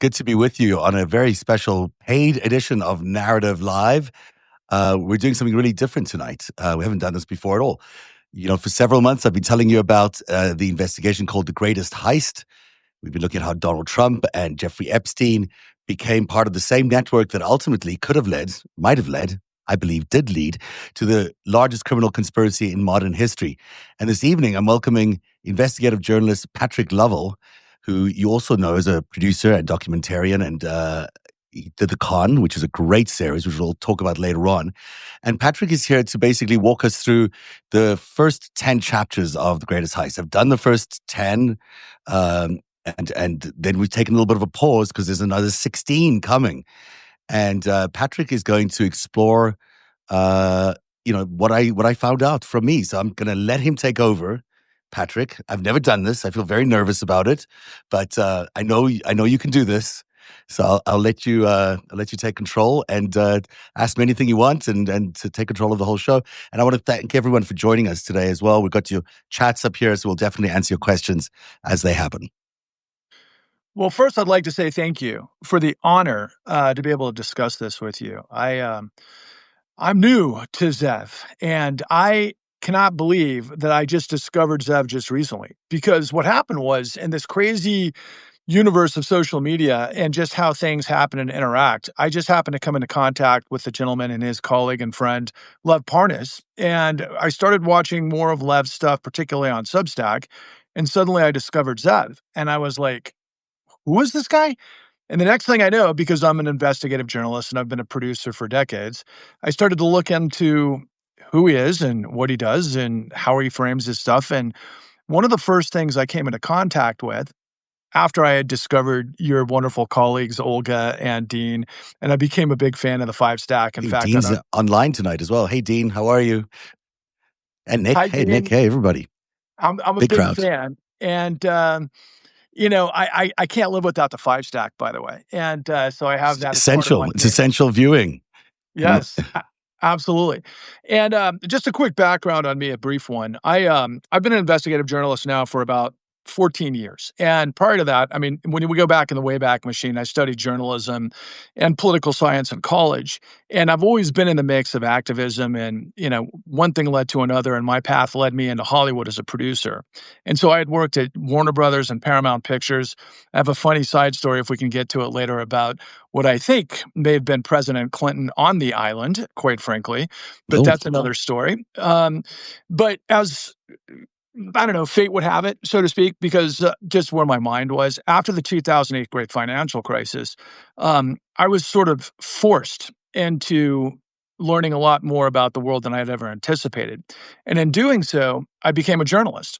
good to be with you on a very special paid edition of Narrative Live. We're doing something really different tonight. We haven't done this before at all. You know, for several months, I've been telling you about the investigation called The Greatest Heist. We've been looking at how Donald Trump and Jeffrey Epstein became part of the same network that ultimately might have led, I believe did lead, to the largest criminal conspiracy in modern history. And this evening, I'm welcoming investigative journalist Patrick Lovell, who you also know as a producer and documentarian, and he did The Con, which is a great series, which we'll talk about later on. And Patrick is here to basically walk us through the first 10 chapters of The Greatest Heist. I've done the first 10, and then we've taken a little bit of a pause because there's another 16 coming. And Patrick is going to explore, what I found out from me. So I'm going to let him take over. Patrick, I've never done this. I feel very nervous about it, but I know you can do this. So I'll let you take control and ask me anything you want, and to take control of the whole show. And I want to thank everyone for joining us today as well. We've got your chats up here, so we'll definitely answer your questions as they happen. Well, first, I'd like to say thank you for the honor to be able to discuss this with you. I'm new to Zev, and I cannot believe that I just discovered Zev just recently. Because what happened was, in this crazy universe of social media and just how things happen and interact, I just happened to come into contact with the gentleman and his colleague and friend, Lev Parnas, and I started watching more of Lev's stuff, particularly on Substack, and suddenly I discovered Zev, and I was like, who is this guy? And the next thing I know, because I'm an investigative journalist and I've been a producer for decades, I started to look into who he is and what he does and how he frames his stuff. And one of the first things I came into contact with after I had discovered your wonderful colleagues, Olga and Dean, and I became a big fan of the Five Stack. In fact, Dean's online tonight as well. Hey, Dean, how are you? And Nick. Hi, Hey, Dean. Nick. Hey, everybody. I'm a big fan. And, I can't live without the Five Stack, by the way. And so I have that. Essential. It's essential viewing. Yes, absolutely. And just a quick background on me, a brief one. I've been an investigative journalist now for about 14 years. And prior to that, I mean, when we go back in the Wayback Machine, I studied journalism and political science in college. And I've always been in the mix of activism, and, one thing led to another, and my path led me into Hollywood as a producer. And so I had worked at Warner Brothers and Paramount Pictures. I have a funny side story, if we can get to it later, about what I think may have been President Clinton on the island, quite frankly, but that's another story. But as I don't know, fate would have it, so to speak, because just where my mind was after the 2008 great financial crisis, I was sort of forced into learning a lot more about the world than I had ever anticipated. And in doing so, I became a journalist.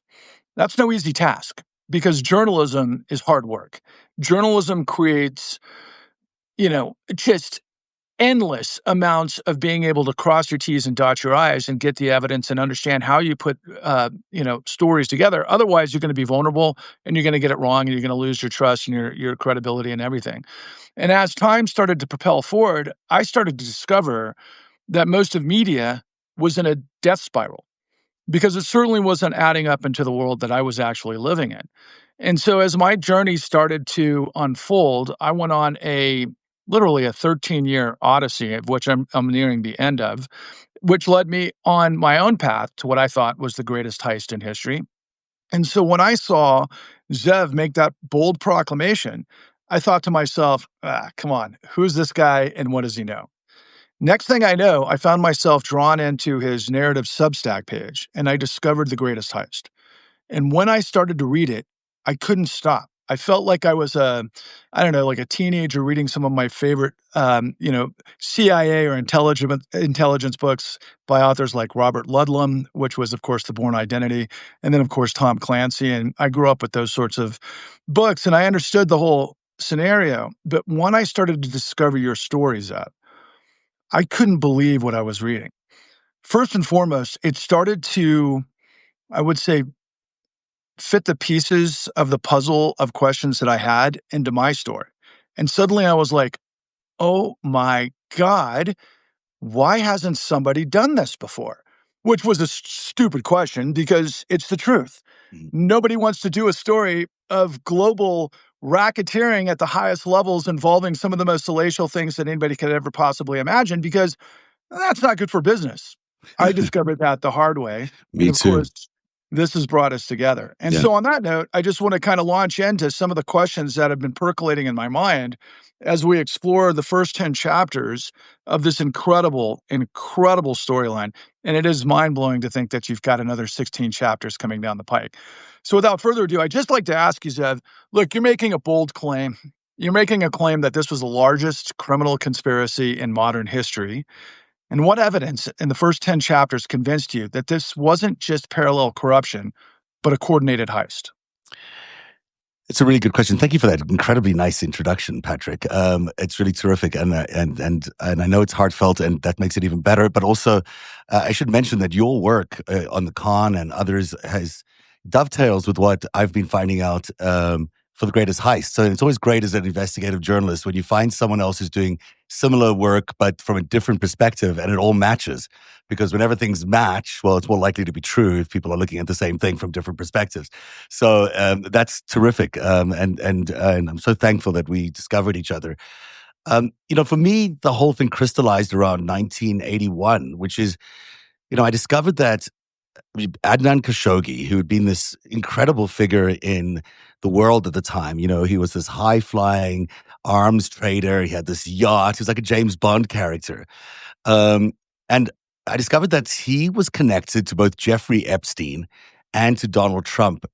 That's no easy task, because journalism is hard work. Journalism creates, just endless amounts of being able to cross your T's and dot your I's and get the evidence and understand how you put, stories together. Otherwise, you're going to be vulnerable and you're going to get it wrong and you're going to lose your trust and your credibility and everything. And as time started to propel forward, I started to discover that most of media was in a death spiral, because it certainly wasn't adding up into the world that I was actually living in. And so as my journey started to unfold, I went on literally a 13-year odyssey, of which I'm nearing the end of, which led me on my own path to what I thought was the greatest heist in history. And so when I saw Zev make that bold proclamation, I thought to myself, come on, who's this guy and what does he know? Next thing I know, I found myself drawn into his narrative Substack page, and I discovered The Greatest Heist. And when I started to read it, I couldn't stop. I felt like I was like a teenager reading some of my favorite, CIA or intelligence books by authors like Robert Ludlum, which was, of course, The Bourne Identity, and then, of course, Tom Clancy. And I grew up with those sorts of books, and I understood the whole scenario. But when I started to discover your stories, I couldn't believe what I was reading. First and foremost, it started to, I would say, fit the pieces of the puzzle of questions that I had into my story. And suddenly I was like, oh my God, why hasn't somebody done this before? Which was a stupid question, because it's the truth. Nobody wants to do a story of global racketeering at the highest levels involving some of the most salacious things that anybody could ever possibly imagine because that's not good for business. I discovered that the hard way, and Me of too. course, this has brought us together. And Yeah. so on that note, I just wanna kinda launch into some of the questions that have been percolating in my mind as we explore the first 10 chapters of this incredible, incredible storyline, and it is mind-blowing to think that you've got another 16 chapters coming down the pike. So without further ado, I'd just like to ask you, Zev, look, you're making a bold claim. You're making a claim that this was the largest criminal conspiracy in modern history. And what evidence in the first 10 chapters convinced you that this wasn't just parallel corruption, but a coordinated heist? It's a really good question. Thank you for that incredibly nice introduction, Patrick. It's really terrific, and I know it's heartfelt, and that makes it even better. But also, I should mention that your work on the con and others has dovetails with what I've been finding out for the greatest heist. So it's always great as an investigative journalist when you find someone else who's doing similar work but from a different perspective, and it all matches. Because whenever things match, well, it's more likely to be true if people are looking at the same thing from different perspectives. So that's terrific, and I'm so thankful that we discovered each other. For me, the whole thing crystallized around 1981, which is, I discovered that Adnan Khashoggi, who had been this incredible figure in the world at the time, he was this high flying arms trader. He had this yacht. He was like a James Bond character. Um, and I discovered that he was connected to both Jeffrey Epstein and to Donald Trump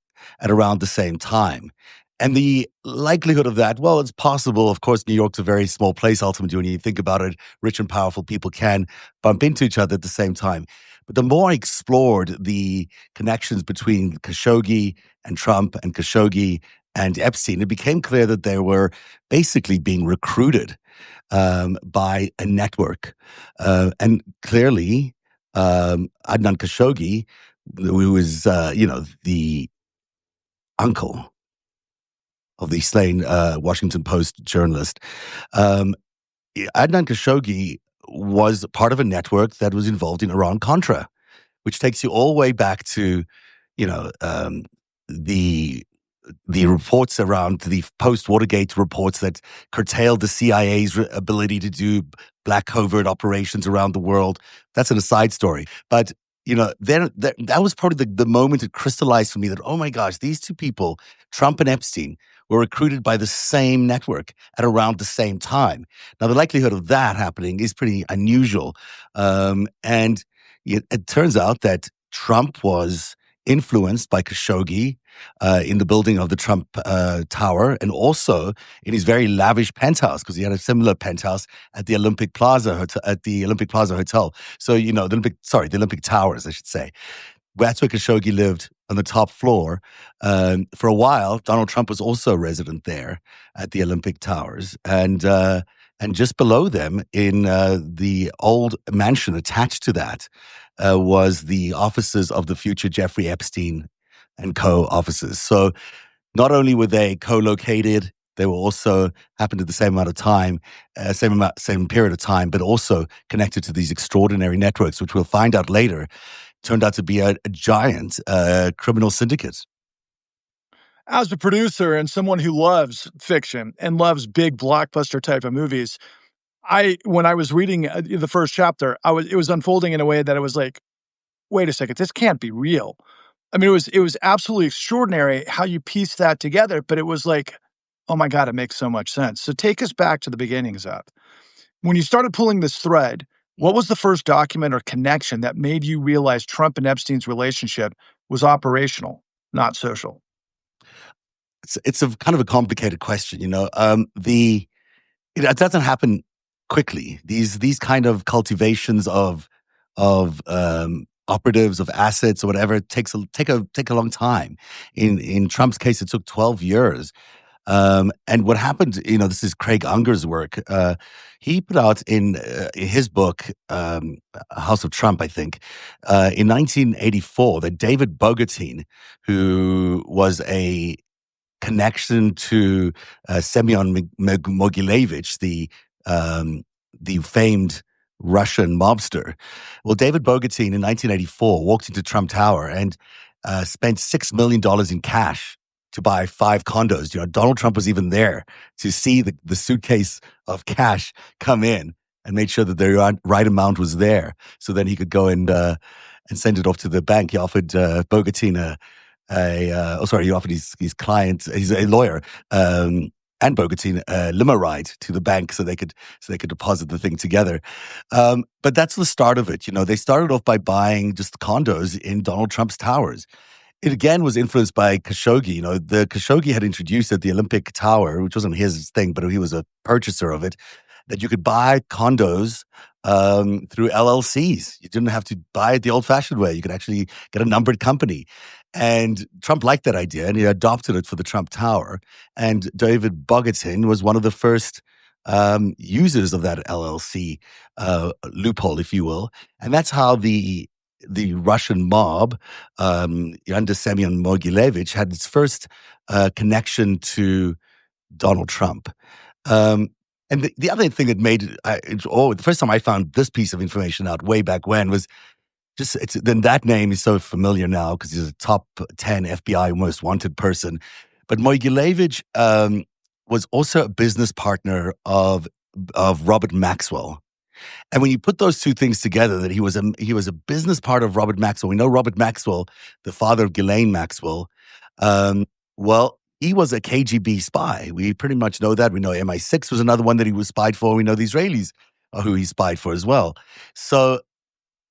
at around the same time. And the likelihood of that, well, it's possible. Of course, New York's a very small place ultimately when you think about it. Rich and powerful people can bump into each other at the same time. But the more I explored the connections between Khashoggi and Trump and Khashoggi and Epstein, it became clear that they were basically being recruited by a network. And clearly, Adnan Khashoggi, who was, the uncle of the slain Washington Post journalist, um, Adnan Khashoggi was part of a network that was involved in Iran-Contra, which takes you all the way back to, you know, um, the the reports around the post-Watergate reports that curtailed the CIA's ability to do black covert operations around the world. That's an aside story. But, then that was probably the moment it crystallized for me that, oh my gosh, these two people, Trump and Epstein, were recruited by the same network at around the same time. Now, the likelihood of that happening is pretty unusual. And it turns out that Trump was influenced by Khashoggi in the building of the Trump Tower, and also in his very lavish penthouse, because he had a similar penthouse at the Olympic Plaza Hotel. So the Olympic Towers, I should say. That's where Khashoggi lived on the top floor. For a while, Donald Trump was also a resident there at the Olympic Towers, and just below them in the old mansion attached to that was the offices of the future Jeffrey Epstein and co offices. So not only were they co-located, they were also happened at the same amount of time, same period of time, but also connected to these extraordinary networks, which we'll find out later turned out to be a giant criminal syndicate. As a producer and someone who loves fiction and loves big blockbuster type of movies, when I was reading the first chapter, it was unfolding in a way that I was like, wait a second, this can't be real. I mean, it was absolutely extraordinary how you pieced that together, but it was like, oh my God, it makes so much sense. So take us back to the beginnings of when you started pulling this thread. What was the first document or connection that made you realize Trump and Epstein's relationship was operational, not social? It's a kind of a complicated question, it doesn't happen quickly. These kind of cultivations of operatives of assets or whatever take a long time. In Trump's case, it took 12 years. And what happened, this is Craig Unger's work. He put out in his book, House of Trump, I think, in 1984, that David Bogatine, who was a connection to Semyon Mogilevich, the famed Russian mobster. Well, David Bogatine in 1984 walked into Trump Tower and spent $6 million in cash to buy 5 condos. Donald Trump was even there to see the suitcase of cash come in and made sure that the right amount was there. So then he could go and send it off to the bank. He offered Bogatin he offered his client, he's a lawyer, and Bogatin a limo ride to the bank so they could deposit the thing together. But that's the start of it. They started off by buying just condos in Donald Trump's towers. It again was influenced by Khashoggi. The Khashoggi had introduced at the Olympic Tower, which wasn't his thing, but he was a purchaser of it, that you could buy condos through LLCs. You didn't have to buy it the old-fashioned way. You could actually get a numbered company. And Trump liked that idea, and he adopted it for the Trump Tower. And David Bogatin was one of the first users of that LLC loophole, if you will. And that's how the Russian mob, under Semyon Mogilevich, had its first connection to Donald Trump. And the other thing that made the first time I found this piece of information out way back when was then that name is so familiar now because he's a top 10 FBI most wanted person. But Mogilevich was also a business partner of Robert Maxwell. And when you put those two things together, that he was a business part of Robert Maxwell. We know Robert Maxwell, the father of Ghislaine Maxwell. Well, he was a KGB spy. We pretty much know that. We know MI6 was another one that he was spied for. We know the Israelis are who he spied for as well. So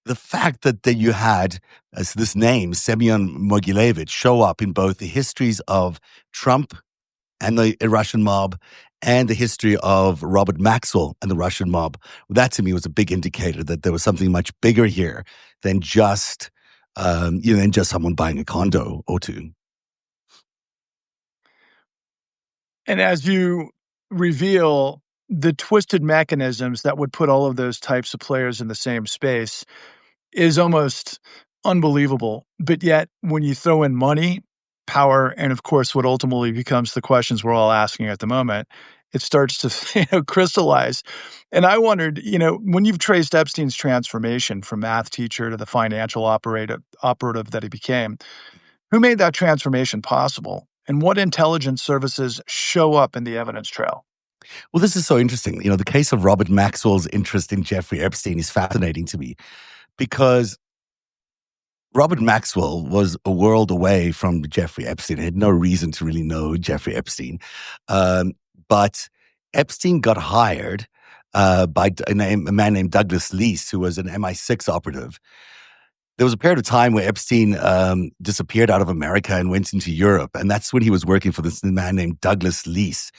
the fact that you had this name, Semyon Mogilevich, show up in both the histories of Trump and the Russian mob and the history of Robert Maxwell and the Russian mob, that to me was a big indicator that there was something much bigger here than just someone buying a condo or two. And as you reveal the twisted mechanisms that would put all of those types of players in the same space is almost unbelievable. But yet, when you throw in money, power, and of course, what ultimately becomes the questions we're all asking at the moment, it starts to crystallize. And I wondered, when you've traced Epstein's transformation from math teacher to the financial operative that he became, who made that transformation possible? And what intelligence services show up in the evidence trail? Well, this is so interesting. The case of Robert Maxwell's interest in Jeffrey Epstein is fascinating to me because Robert Maxwell was a world away from Jeffrey Epstein. He had no reason to really know Jeffrey Epstein. But Epstein got hired by a man named Douglas Leese, who was an MI6 operative. There was a period of time where Epstein disappeared out of America and went into Europe. And that's when he was working for this man named Douglas Leese.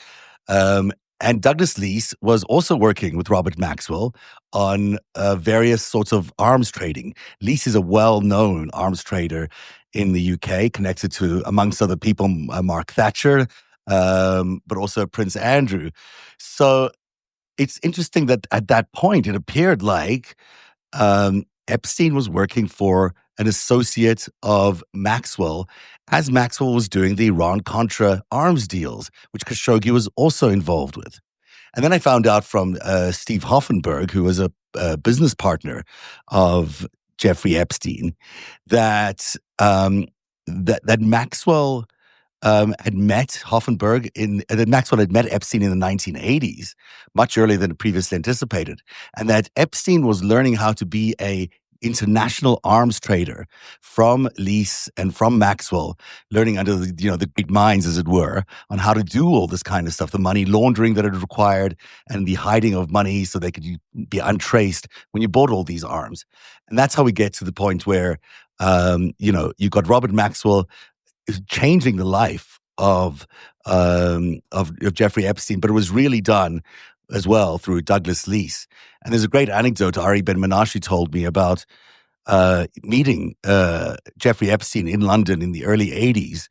And Douglas Leese was also working with Robert Maxwell on various sorts of arms trading. Leese is a well-known arms trader in the UK, connected to, amongst other people, Mark Thatcher, but also Prince Andrew. So it's interesting that at that point, it appeared like Epstein was working for an associate of Maxwell as Maxwell was doing the Iran-Contra arms deals, which Khashoggi was also involved with. And then I found out from Steve Hoffenberg, who was a business partner of Jeffrey Epstein, that that Maxwell had met Hoffenberg that Maxwell had met Epstein in the 1980s, much earlier than previously anticipated, and that Epstein was learning how to be a international arms trader from Leese and from Maxwell, learning under the great minds, as it were, on how to do all this kind of stuff, the money laundering that it required and the hiding of money so they could be untraced when you bought all these arms. And that's how we get to the point where, you got Robert Maxwell is changing the life of Jeffrey Epstein, but it was really done as well through Douglas Leese. And there's a great anecdote Ari Ben Menashe told me about meeting Jeffrey Epstein in London in the early 80s.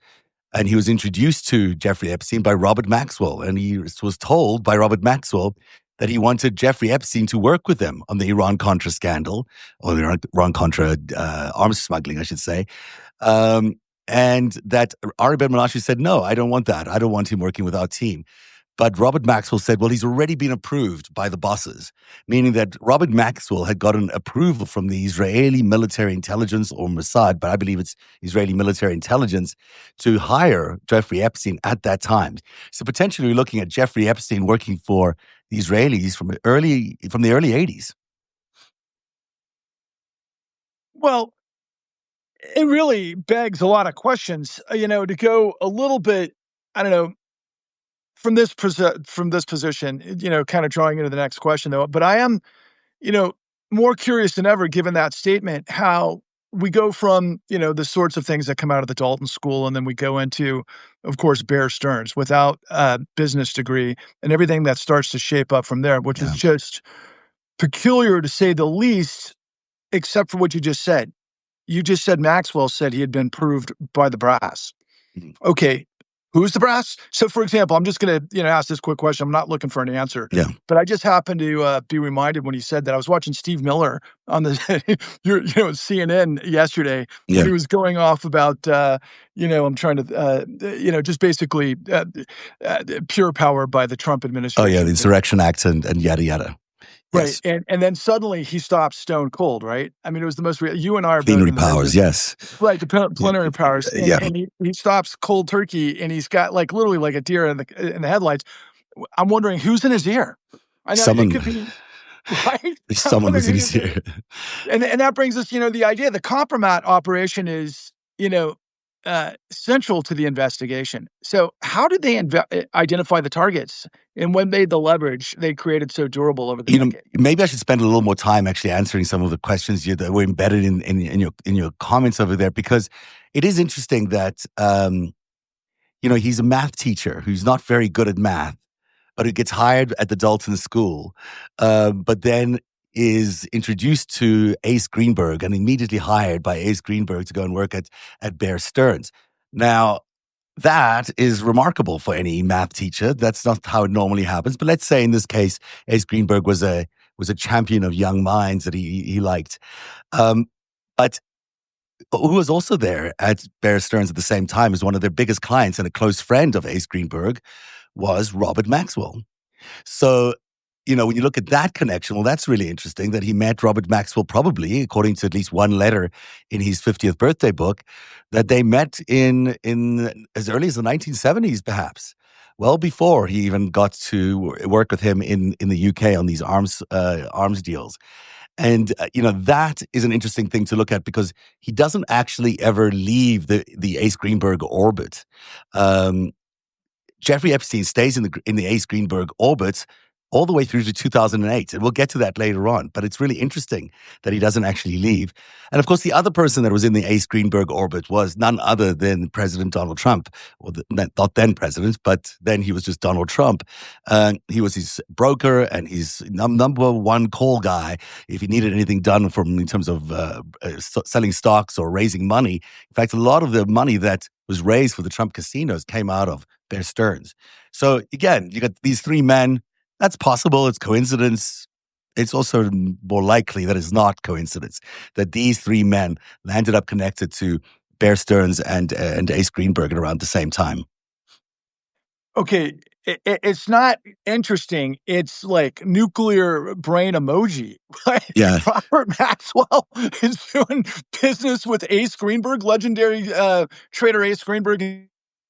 And he was introduced to Jeffrey Epstein by Robert Maxwell. And he was told by Robert Maxwell that he wanted Jeffrey Epstein to work with them on the Iran-Contra scandal, or the Iran-Contra arms smuggling, I should say. And that Ari Ben Menashe said, no, I don't want that. I don't want him working with our team. But Robert Maxwell said, well, he's already been approved by the bosses, meaning that Robert Maxwell had gotten approval from the Israeli military intelligence, or Mossad, but I believe it's Israeli military intelligence, to hire Jeffrey Epstein at that time. So potentially we're looking at Jeffrey Epstein working for the Israelis from the early 80s. Well, it really begs a lot of questions, to go a little bit, I don't know, from this position, kind of drawing into the next question though. But I am, you know, more curious than ever, given that statement, how we go from, the sorts of things that come out of the Dalton School, and then we go into, of course, Bear Stearns without a business degree and everything that starts to shape up from there, which is Yeah. just peculiar to say the least, except for what you just said. You just said Maxwell said he had been proved by the brass. Mhm. Okay, who's the brass? So, for example, I'm just gonna, ask this quick question. I'm not looking for an answer, Yeah. but I just happened to be reminded when he said that. I was watching Steve Miller on the, CNN yesterday when Yeah. he was going off about, I'm trying to, just basically pure power by the Trump Oh, yeah. The administration. Insurrection Act and yada, yada. Right, Yes. and then suddenly he stopped stone cold, right? I mean, it was the most you and I are both Plenary in the powers. business. Yes. Right, the Yeah. plenary powers, and Yeah. he stops cold turkey, and he's got, like, literally like a deer in the headlights. I'm wondering who's in his ear. I know it Someone, could be right? there's I'm someone wondering who's in who his ear. and that brings us, the idea the compromat operation is, central to the investigation. So how did they identify the targets, and what made the leverage they created so durable over the decade? Maybe I should spend a little more time actually answering some of the questions that were embedded in your comments over there, because it is interesting that he's a math teacher who's not very good at math, but who gets hired at the Dalton School, but then is introduced to Ace Greenberg and immediately hired by Ace Greenberg to go and work at Bear Stearns. Now, that is remarkable for any math teacher. That's not how it normally happens. But let's say in this case, Ace Greenberg was a champion of young minds that he liked. Um, but who was also there at Bear Stearns at the same time as one of their biggest clients and a close friend of Ace Greenberg was Robert Maxwell. So, when you look at that connection, well, that's really interesting that he met Robert Maxwell, probably, according to at least one letter in his 50th birthday book, that they met in as early as the 1970s, perhaps. Well before he even got to work with him in the UK on these arms deals. And that is an interesting thing to look at, because he doesn't actually ever leave the Ace Greenberg orbit. Um, Jeffrey Epstein stays in the Ace Greenberg orbit all the way through to 2008. And we'll get to that later on. But it's really interesting that he doesn't actually leave. And of course, the other person that was in the Ace Greenberg orbit was none other than President Donald Trump. Well, not then president, but then he was just Donald Trump. He was his broker and his number one call guy if he needed anything done in terms of selling stocks or raising money. In fact, a lot of the money that was raised for the Trump casinos came out of Bear Stearns. So again, you got these three men. That's possible. It's coincidence. It's also more likely that it's not coincidence that these three men landed up connected to Bear Stearns and Ace Greenberg at around the same time. Okay, it's not interesting, it's like nuclear brain emoji, right? Yeah. Robert Maxwell is doing business with Ace Greenberg, legendary, trader Ace Greenberg,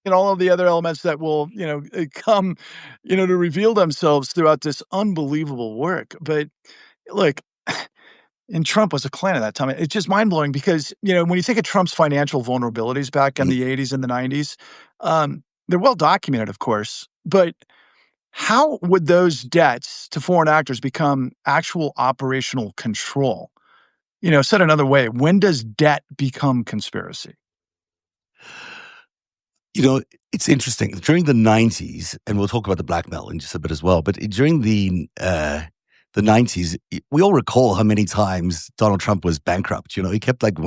and all of the other elements that will, come, to reveal themselves throughout this unbelievable work. But look, and Trump was a client at that time. It's just mind-blowing because, when you think of Trump's financial vulnerabilities back in Mm. the '80s and the '90s, they're well documented, of course, but how would those debts to foreign actors become actual operational control? Said another way, when does debt become conspiracy? You know, it's interesting. During the 90s, and we'll talk about the blackmail in just a bit as well, but during the 90s, we all recall how many times Donald Trump was bankrupt. He kept like,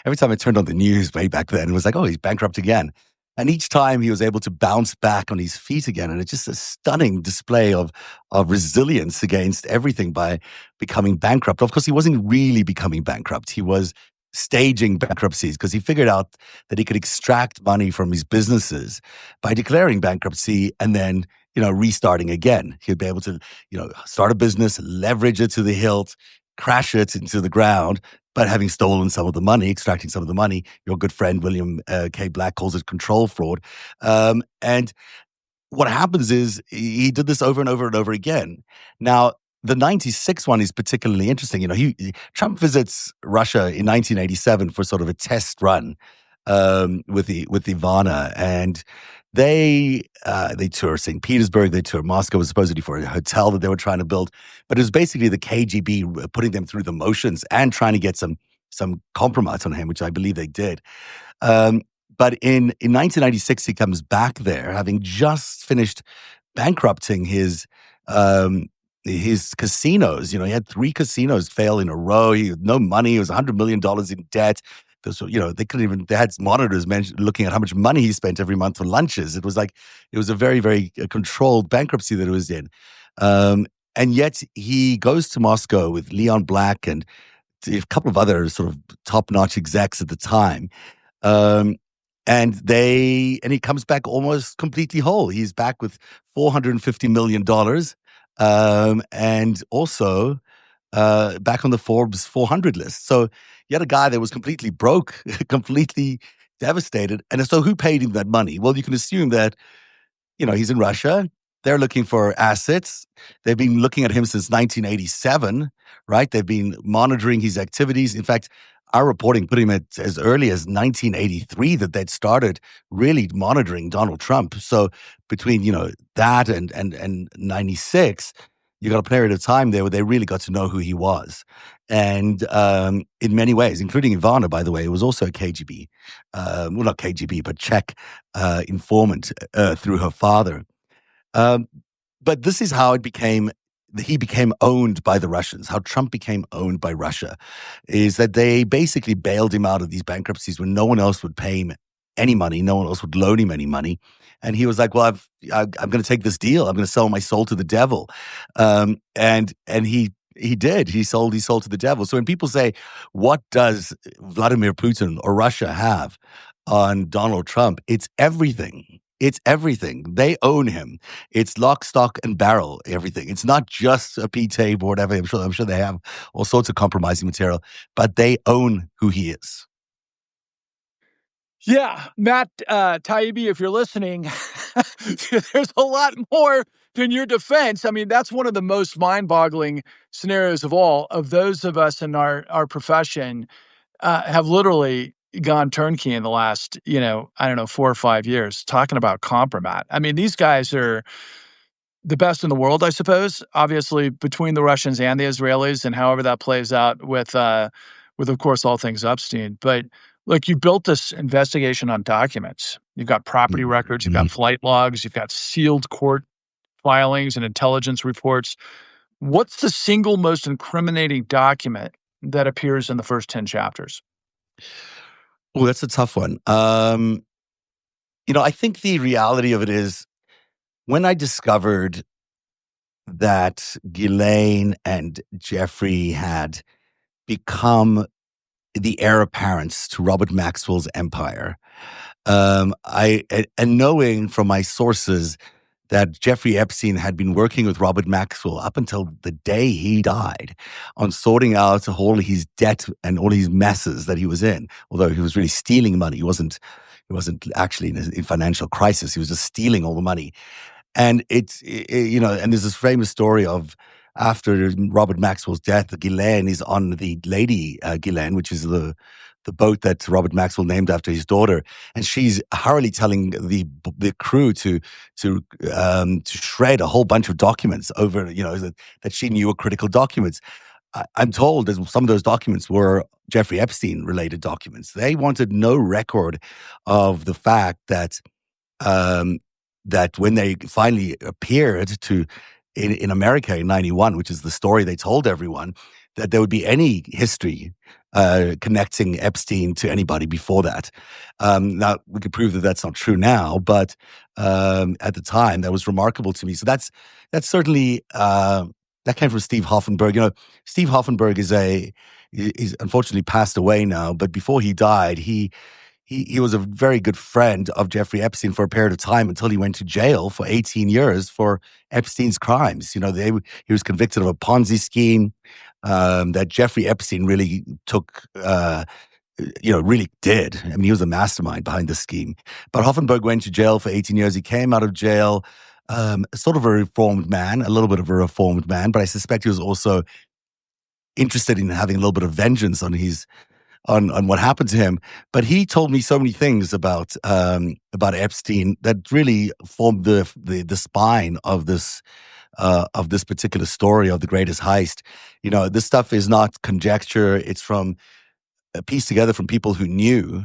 every time I turned on the news way back then, it was like, oh, he's bankrupt again. And each time he was able to bounce back on his feet again. And it's just a stunning display of resilience against everything by becoming bankrupt. Of course, he wasn't really becoming bankrupt. He was staging bankruptcies because he figured out that he could extract money from his businesses by declaring bankruptcy and then restarting again. He'd be able to, start a business, leverage it to the hilt, crash it into the ground, but having stolen some of the money, extracting some of the money. Your good friend William K. Black calls it control fraud. And what happens is he did this over and over and over again. Now, the 96 one is particularly interesting. Trump visits Russia in 1987 for sort of a test run with Ivana, and they tour St. Petersburg, they tour Moscow, was supposedly for a hotel that they were trying to build, but it was basically the KGB putting them through the motions and trying to get some compromise on him, which I believe they did. Um, but in 1996, he comes back there, having just finished bankrupting his casinos. He had 3 casinos fail in a row. He had no money. He was $100 million in debt. So, they couldn't even, they had monitors looking at how much money he spent every month for lunches. It was a very, very controlled bankruptcy that it was in. And yet he goes to Moscow with Leon Black and a couple of other sort of top-notch execs at the time. Um, and he comes back almost completely whole. He's back with $450 million. And also back on the Forbes 400 list. So you had a guy that was completely broke, completely devastated. And so who paid him that money? Well, you can assume that, he's in Russia. They're looking for assets. They've been looking at him since 1987, right? They've been monitoring his activities. In fact, our reporting put him at as early as 1983 that they'd started really monitoring Donald Trump. So between, that and 96, you got a period of time there where they really got to know who he was. And in many ways, including Ivana, by the way, was also a KGB, well, not KGB, but Czech informant through her father. But this is how he became owned by the Russians, how Trump became owned by Russia, is that they basically bailed him out of these bankruptcies when no one else would pay him any money, no one else would loan him any money. And he was like, well, I'm going to take this deal. I'm going to sell my soul to the devil. And he did. He sold to the devil. So when people say, what does Vladimir Putin or Russia have on Donald Trump? It's everything. It's everything. They own him. It's lock, stock, and barrel, everything. It's not just a P-tape or whatever. I'm sure they have all sorts of compromising material, but they own who he is. Yeah, Matt Taibbi, if you're listening, there's a lot more than your defense. I mean, that's one of the most mind-boggling scenarios of all. Of those of us in our profession, have literally gone turnkey in the last, 4 or 5 years, talking about compromat. I mean, these guys are the best in the world, I suppose, obviously between the Russians and the Israelis, and however that plays out with of course, all things Epstein. But look, you built this investigation on documents. You've got property records, you've got flight logs, you've got sealed court filings and intelligence reports. What's the single most incriminating document that appears in the first 10 chapters? Oh, that's a tough one. I think the reality of it is when I discovered that Ghislaine and Jeffrey had become the heir apparents to Robert Maxwell's empire, and knowing from my sources that Jeffrey Epstein had been working with Robert Maxwell up until the day he died on sorting out all his debt and all his messes that he was in. Although he was really stealing money, he wasn't actually in financial crisis. He was just stealing all the money. And and there's this famous story of after Robert Maxwell's death, Ghislaine is on the Lady Ghislaine, which is the boat that Robert Maxwell named after his daughter, and she's hurriedly telling the crew to shred a whole bunch of documents over, that she knew were critical documents. I'm told that some of those documents were Jeffrey Epstein related documents. They wanted no record of the fact that that when they finally appeared in America in 91, which is the story they told everyone, that there would be any history connecting Epstein to anybody before that. Now, we could prove that that's not true now, but at the time, that was remarkable to me. So that's certainly, that came from Steve Hoffenberg. Steve Hoffenberg is unfortunately passed away now, but before he died, he he was a very good friend of Jeffrey Epstein for a period of time until he went to jail for 18 years for Epstein's crimes. He was convicted of a Ponzi scheme that Jeffrey Epstein really took. Really did. I mean, he was a mastermind behind the scheme. But Hoffenberg went to jail for 18 years. He came out of jail, sort of a reformed man, a little bit of a reformed man, but I suspect he was also interested in having a little bit of vengeance on what happened to him. But he told me so many things about Epstein that really formed the spine of this particular story of the greatest heist. This stuff is not conjecture. It's from pieced together from people who knew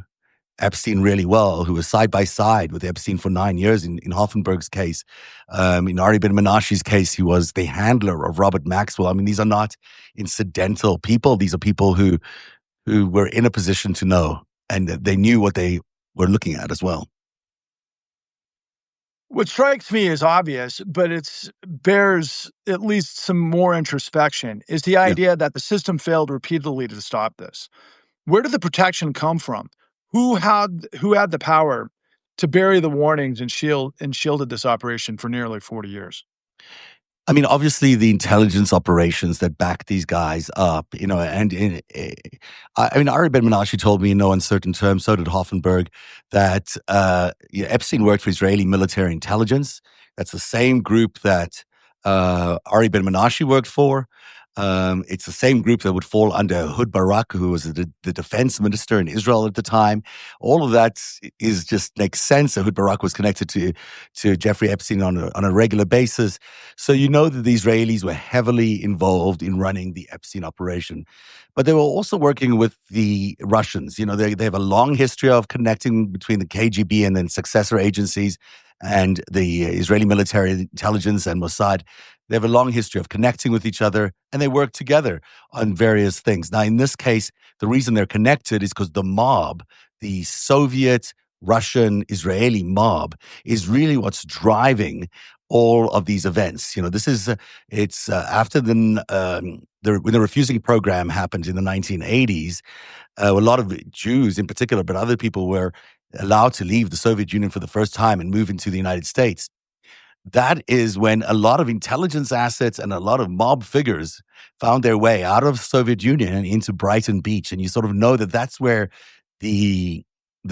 Epstein really well, who was side by side with Epstein for 9 years in Hoffenberg's case. In Ari Ben Menashe's case, he was the handler of Robert Maxwell. I mean, these are not incidental people. These are people who were in a position to know, and they knew what they were looking at as well. What strikes me as obvious, but it bears at least some more introspection, is the Yeah. idea that the system failed repeatedly to stop this. Where did the protection come from? Who had the power to bury the warnings and shielded this operation for nearly 40 years? I mean, obviously, the intelligence operations that back these guys up, I mean, Ari Ben Menashe told me in no uncertain terms, so did Hoffenberg, that Epstein worked for Israeli military intelligence. That's the same group that Ari Ben Menashe worked for. It's the same group that would fall under Ehud Barak, who was the defense minister in Israel at the time. All of that is just makes sense. Ehud Barak was connected to Jeffrey Epstein on a regular basis. So you know that the Israelis were heavily involved in running the Epstein operation. But they were also working with the Russians. They have a long history of connecting between the KGB and then successor agencies and the Israeli military intelligence and Mossad. They have a long history of connecting with each other, and they work together on various things. Now, in this case, the reason they're connected is because the mob, the Soviet, Russian, Israeli mob, is really what's driving all of these events. It's after when the refusing program happened in the 1980s. A lot of Jews, in particular, but other people were allowed to leave the Soviet Union for the first time and move into the United States. That is when a lot of intelligence assets and a lot of mob figures found their way out of Soviet Union and into Brighton Beach. And you sort of know that that's where the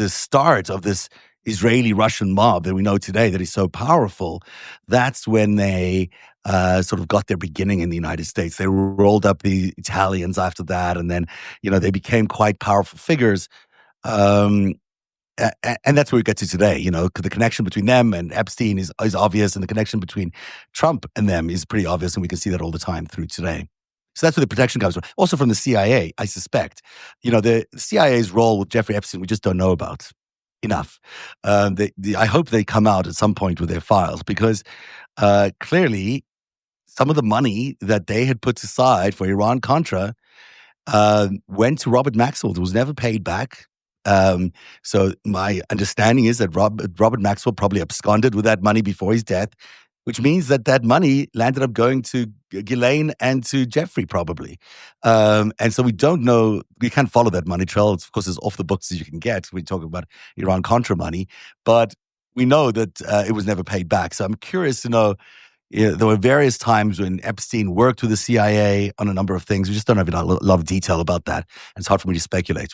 start of this Israeli-Russian mob that we know today that is so powerful, that's when they sort of got their beginning in the United States. They rolled up the Italians after that, and then, they became quite powerful figures. And that's where we get to today. The connection between them and Epstein is obvious, and the connection between Trump and them is pretty obvious, and we can see that all the time through today. So that's where the protection comes from. Also from the CIA, I suspect. The CIA's role with Jeffrey Epstein, we just don't know about enough. I hope they come out at some point with their files, because clearly some of the money that they had put aside for Iran-Contra went to Robert Maxwell. It was never paid back. So my understanding is that Robert Maxwell probably absconded with that money before his death, which means that money landed up going to Ghislaine and to Jeffrey probably. And so we don't know, we can't follow that money trail. It's, of course, as off the books as you can get. We talk about Iran-Contra money, but we know that it was never paid back. So I'm curious to know, there were various times when Epstein worked with the CIA on a number of things. We just don't have a lot of detail about that. And it's hard for me to speculate.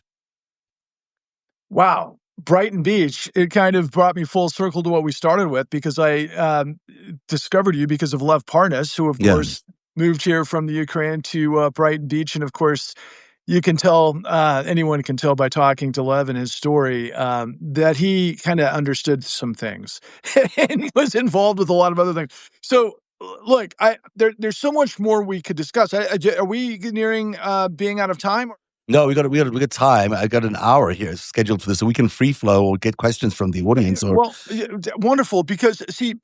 Wow. Brighton Beach, it kind of brought me full circle to what we started with, because I discovered you because of Lev Parnas, who, of Yeah. course, moved here from the Ukraine to Brighton Beach. And, of course, you can tell, anyone can tell by talking to Lev and his story, that he kind of understood some things and was involved with a lot of other things. So, look, there's so much more we could discuss. Are we nearing being out of time? No, we got time. I got an hour here scheduled for this, so we can free flow or get questions from the audience. Or Well, wonderful, because see,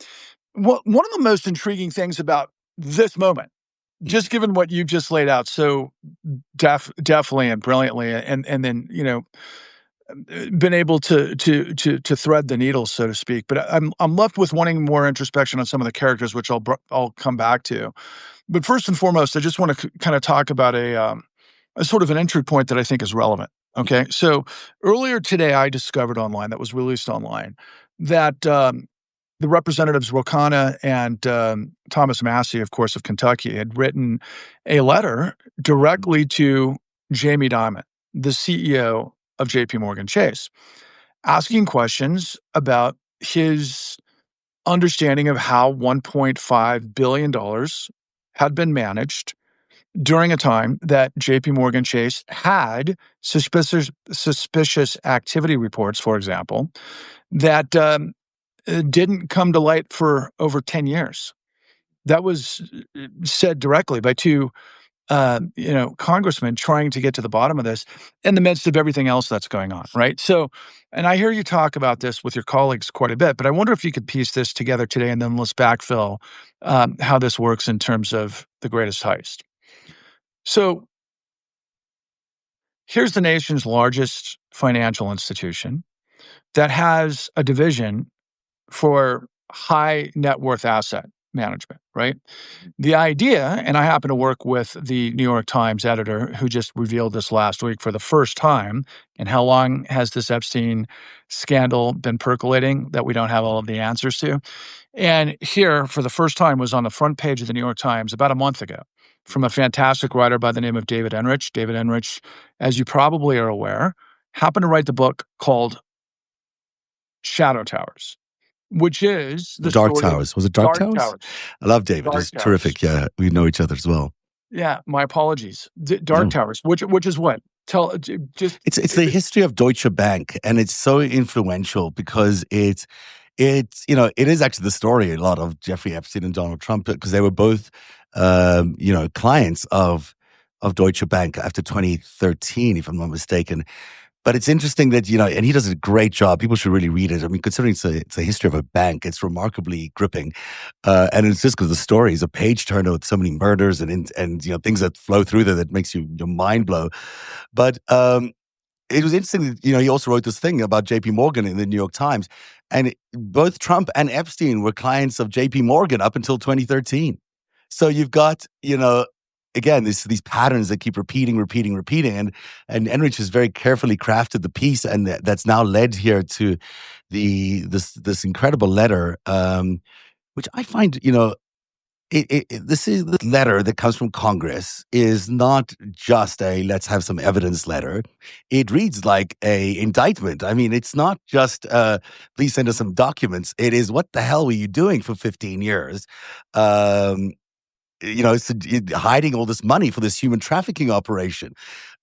one of the most intriguing things about this moment, just given what you've just laid out so deftly and brilliantly, and then been able to thread the needle, so to speak. But I'm left with wanting more introspection on some of the characters, which I'll come back to. But first and foremost, I just want to kind of talk about a sort of an entry point that I think is relevant. Okay. So earlier today, I discovered online that was released online that the representatives Ro and Thomas Massey, of course, of Kentucky, had written a letter directly to Jamie Dimon, the CEO of JP Morgan Chase, asking questions about his understanding of how $1.5 billion had been managed during a time that JP Morgan Chase had suspicious activity reports, for example, that didn't come to light for over 10 years. That was said directly by two congressmen trying to get to the bottom of this in the midst of everything else that's going on, right? So, and I hear you talk about this with your colleagues quite a bit, but I wonder if you could piece this together today, and then let's backfill how this works in terms of the greatest heist. So, here's the nation's largest financial institution that has a division for high net worth asset management, right? The idea, and I happen to work with the New York Times editor who just revealed this last week for the first time. And how long has this Epstein scandal been percolating that we don't have all of the answers to? And here, for the first time, was on the front page of the New York Times about a month ago from a fantastic writer by the name of David Enrich. David Enrich, as you probably are aware, happened to write the book called Shadow Towers, which is the Dark story of Towers. Was it Dark Dark Towers? Towers. I love David. Dark He's Towers. terrific. Yeah, we know each other as well. Yeah, my apologies. Dark No. Towers, which is what? Tell just It's the history of Deutsche Bank, and it's so influential because it is actually the story a lot of Jeffrey Epstein and Donald Trump because they were both clients of Deutsche Bank after 2013, if I'm not mistaken. But it's interesting that, and he does a great job. People should really read it. I mean, considering it's a history of a bank, it's remarkably gripping. And it's just because the story is a page turner with so many murders and things that flow through there that makes your mind blow. But it was interesting that, he also wrote this thing about JP Morgan in the New York Times. And both Trump and Epstein were clients of JP Morgan up until 2013. So you've got, again, these patterns that keep repeating. And Enrich has very carefully crafted the piece, and that's now led here to this incredible letter, which I find, this letter that comes from Congress is not just a let's have some evidence letter. It reads like a indictment. I mean, it's not just please send us some documents. It is what the hell were you doing for 15 years? Um, it's hiding all this money for this human trafficking operation.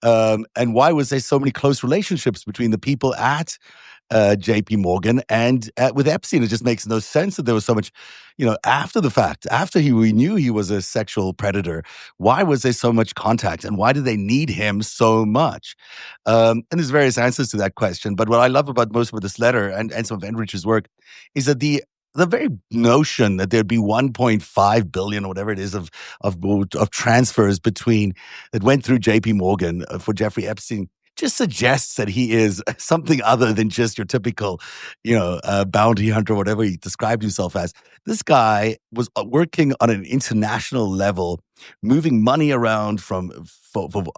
And why was there so many close relationships between the people at JP Morgan and with Epstein? It just makes no sense that there was so much, after the fact, after we knew he was a sexual predator, why was there so much contact and why did they need him so much? And there's various answers to that question. But what I love about most of this letter and some of Enrich's work is that the very notion that there'd be 1.5 billion or whatever it is of transfers that went through JP Morgan for Jeffrey Epstein just suggests that he is something other than just your typical, bounty hunter, whatever he described himself as. This guy was working on an international level, moving money around for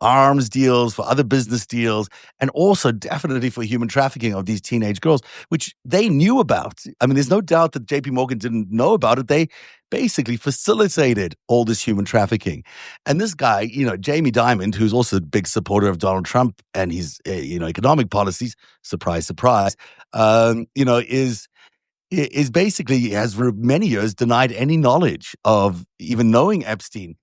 arms deals, for other business deals, and also definitely for human trafficking of these teenage girls, which they knew about. I mean, there's no doubt that JP Morgan didn't know about it. They basically facilitated all this human trafficking. And this guy, Jamie Dimon, who's also a big supporter of Donald Trump and his, economic policies, surprise, surprise, is basically has for many years denied any knowledge of even knowing Epstein,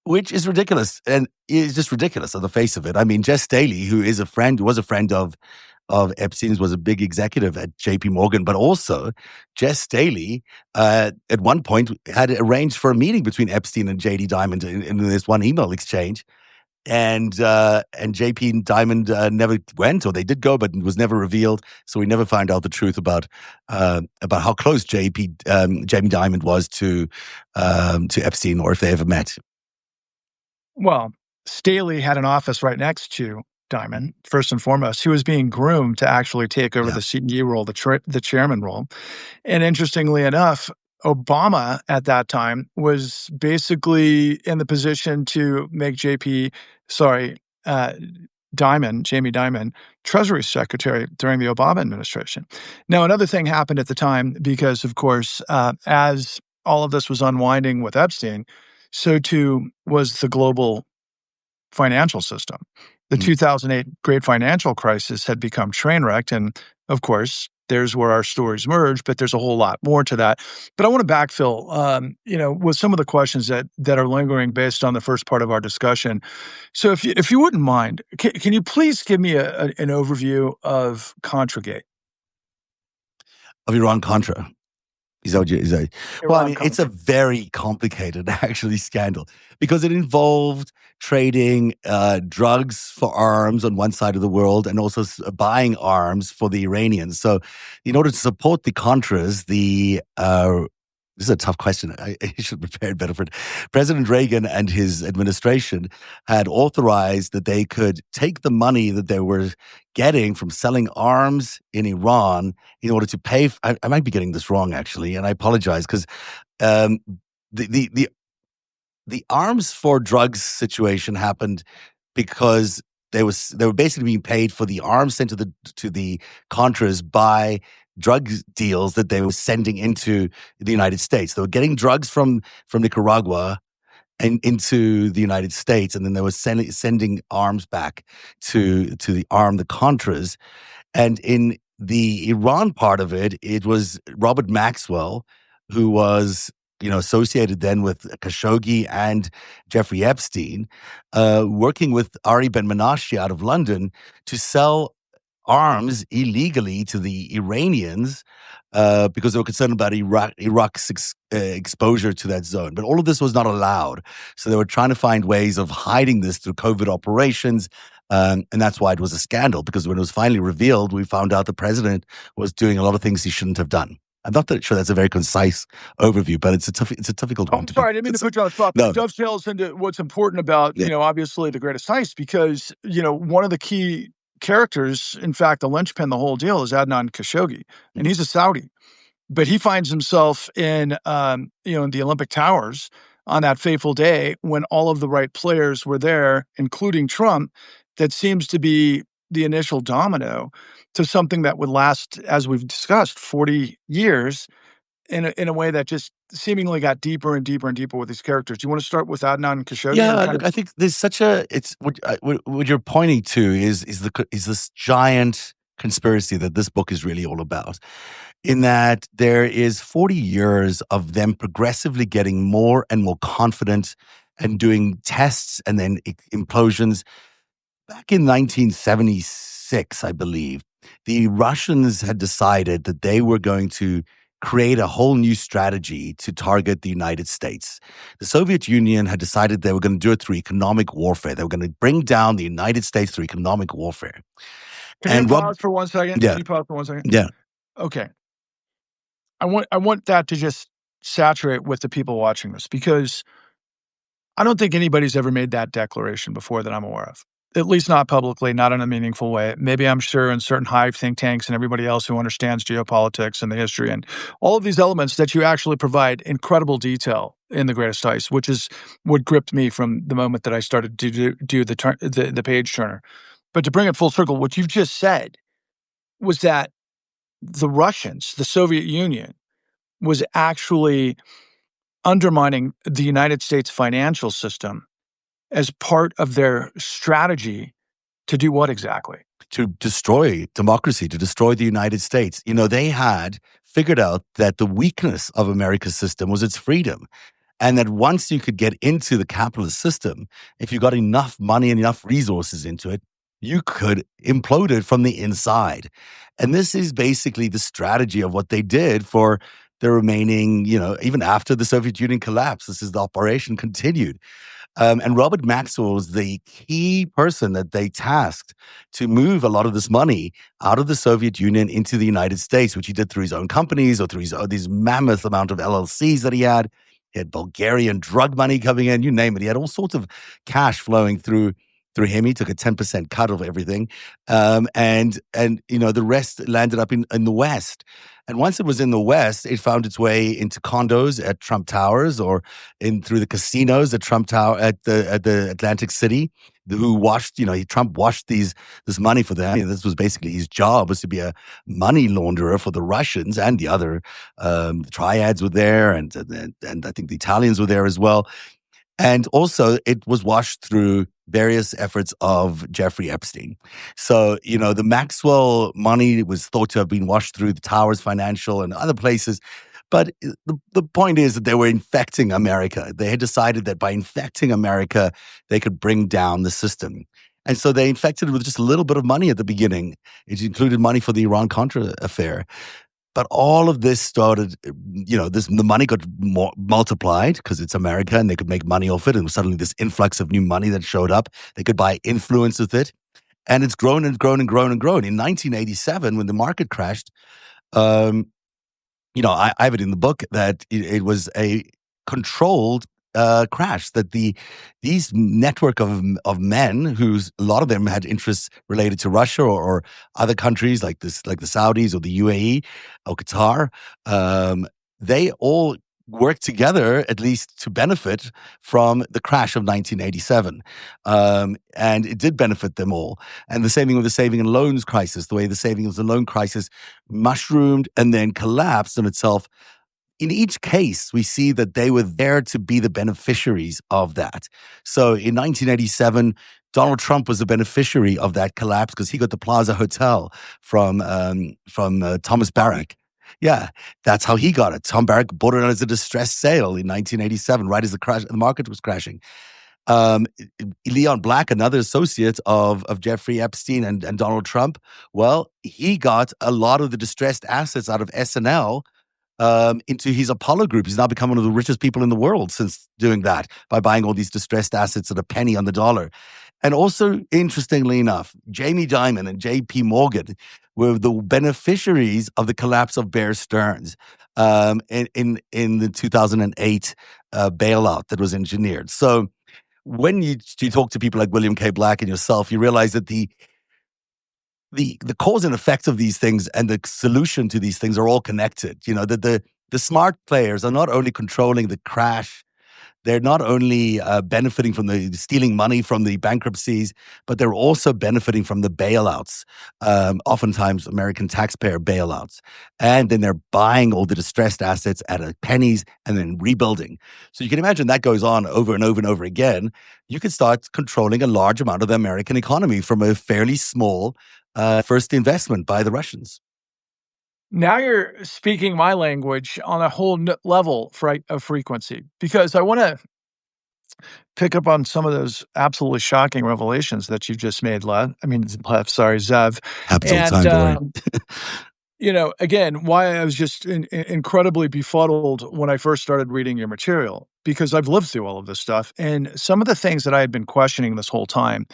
which is ridiculous and is just ridiculous on the face of it. I mean, Jess Staley, who was a friend of Epstein's, was a big executive at JP Morgan, but also Jess Staley at one point had arranged for a meeting between Epstein and JD Diamond in this one email exchange. And JP Diamond never went, or they did go, but it was never revealed. So we never found out the truth about how close Jamie Diamond was to Epstein, or if they ever met. Well, Staley had an office right next to Diamond, first and foremost. He was being groomed to actually take over Yeah. the CEO role, the chairman role. And interestingly enough, Obama at that time was basically in the position to make sorry, uh, Jamie Dimon, Treasury Secretary during the Obama administration. Now, another thing happened at the time because, of course, as all of this was unwinding with Epstein, so too was the global financial system. The Mm. 2008 great financial crisis had become train wrecked. And of course, there's where our stories merge, but there's a whole lot more to that. But I want to backfill, with some of the questions that are lingering based on the first part of our discussion. So, if you wouldn't mind, can you please give me an overview of ContraGate, Of Iran Contra. Is that what you, is that, well, I Iran mean, it's a Contra? very complicated, actually, scandal because it involved trading drugs for arms on one side of the world and also buying arms for the Iranians. So, in order to support the Contras, this is a tough question. I should have prepared better for it. President Reagan and his administration had authorized that they could take the money that they were getting from selling arms in Iran in order to pay. I might be getting this wrong, actually, and I apologize because um, the the arms for drugs situation happened because they were basically being paid for the arms sent to the Contras by drug deals that they were sending into the United States. They were getting drugs from Nicaragua and into the United States, and then they were sending arms back to arm the Contras. And in the Iran part of it, it was Robert Maxwell, who was, associated then with Khashoggi and Jeffrey Epstein, working with Ari Ben Menashe out of London to sell arms illegally to the Iranians because they were concerned about Iraq's exposure to that zone. But all of this was not allowed. So they were trying to find ways of hiding this through covert operations. And that's why it was a scandal, because when it was finally revealed, we found out the president was doing a lot of things he shouldn't have done. I'm not sure that's a very concise overview, but it's a difficult Oh, one I'm to be. sorry, I didn't mean to put you on the spot, but it No, dovetails into what's important about, yeah, obviously the greatest heist because, one of the key characters, in fact, the linchpin, the whole deal is Adnan Khashoggi, and he's a Saudi, but he finds himself in the Olympic Towers on that fateful day when all of the right players were there, including Trump. That seems to be the initial domino to something that would last, as we've discussed, 40 years in a way that just seemingly got deeper and deeper and deeper with these characters. Do you want to start with Adnan Khashoggi and yeah. kind Look, of I think there's such a it's what you're pointing to is this giant conspiracy that this book is really all about. In that there is 40 years of them progressively getting more and more confident and doing tests and then implosions. Back in 1976, I believe, the Russians had decided that they were going to create a whole new strategy to target the United States. The Soviet Union had decided they were going to do it through economic warfare. They were going to bring down the United States through economic warfare. can you And pause for 1 second? Can yeah, you pause for 1 second? yeah, Okay. I want that to just saturate with the people watching this because I don't think anybody's ever made that declaration before that I'm aware of. At least not publicly, not in a meaningful way. Maybe I'm sure in certain high think tanks and everybody else who understands geopolitics and the history and all of these elements that you actually provide incredible detail in The Greatest Heist, which is what gripped me from the moment that I started to do the page turner. But to bring it full circle, what you've just said was that the Russians, the Soviet Union, was actually undermining the United States financial system as part of their strategy to do what exactly? to destroy democracy, to destroy the United States. They had figured out that the weakness of America's system was its freedom. And that once you could get into the capitalist system, if you got enough money and enough resources into it, you could implode it from the inside. And this is basically the strategy of what they did for the remaining, even after the Soviet Union collapsed. This is the operation continued. And Robert Maxwell was the key person that they tasked to move a lot of this money out of the Soviet Union into the United States, which he did through his own companies or through these mammoth amount of LLCs that he had. He had Bulgarian drug money coming in, you name it. He had all sorts of cash flowing through him. He took a 10% cut of everything. And the rest landed up in the West. And once it was in the West, it found its way into condos at Trump Towers or in through the casinos at Trump Tower at the Atlantic City. who washed, Trump washed this money for them. This was basically his job, was to be a money launderer for the Russians, and the other triads were there, and I think the Italians were there as well. And also, it was washed through various efforts of Jeffrey Epstein. So, the Maxwell money was thought to have been washed through the Towers Financial and other places. But the point is that they were infecting America. They had decided that by infecting America, they could bring down the system. And so they infected it with just a little bit of money at the beginning. It included money for the Iran-Contra affair. But all of this started, the money got multiplied because it's America and they could make money off it. And suddenly this influx of new money that showed up, they could buy influence with it. And it's grown and grown and grown and grown. In 1987, when the market crashed, um, I have it in the book that it was a controlled crash. That these network of men, who's a lot of them had interests related to Russia or other countries like the Saudis or the UAE or Qatar, they all worked together at least to benefit from the crash of 1987, and it did benefit them all. And the same thing with the saving and loans crisis, the way the savings and loan crisis mushroomed and then collapsed on itself. In each case, we see that they were there to be the beneficiaries of that. So in 1987, Donald Trump was the beneficiary of that collapse because he got the Plaza Hotel from Thomas Barrack. Yeah, that's how he got it. Tom Barrack bought it as a distressed sale in 1987, right as the market was crashing. Leon Black, another associate of Jeffrey Epstein and Donald Trump, well, he got a lot of the distressed assets out of SNL into his Apollo group. He's now become one of the richest people in the world since doing that, by buying all these distressed assets at a penny on the dollar. And also, interestingly enough, Jamie Dimon and J.P. Morgan were the beneficiaries of the collapse of Bear Stearns in the 2008 bailout that was engineered. So when you talk to people like William K. Black and yourself, you realize that the cause and effect of these things and the solution to these things are all connected. That the smart players are not only controlling the crash, they're not only benefiting from the stealing money from the bankruptcies, but they're also benefiting from the bailouts, oftentimes American taxpayer bailouts. And then they're buying all the distressed assets at pennies and then rebuilding. So you can imagine that goes on over and over and over again. You could start controlling a large amount of the American economy from a fairly small first investment by the Russians. Now you're speaking my language on a whole level of frequency, because I want to pick up on some of those absolutely shocking revelations that you just made, sorry, Zev. Happens all the And, time, don't worry. again, why I was just incredibly befuddled when I first started reading your material, because I've lived through all of this stuff. And some of the things that I had been questioning this whole time,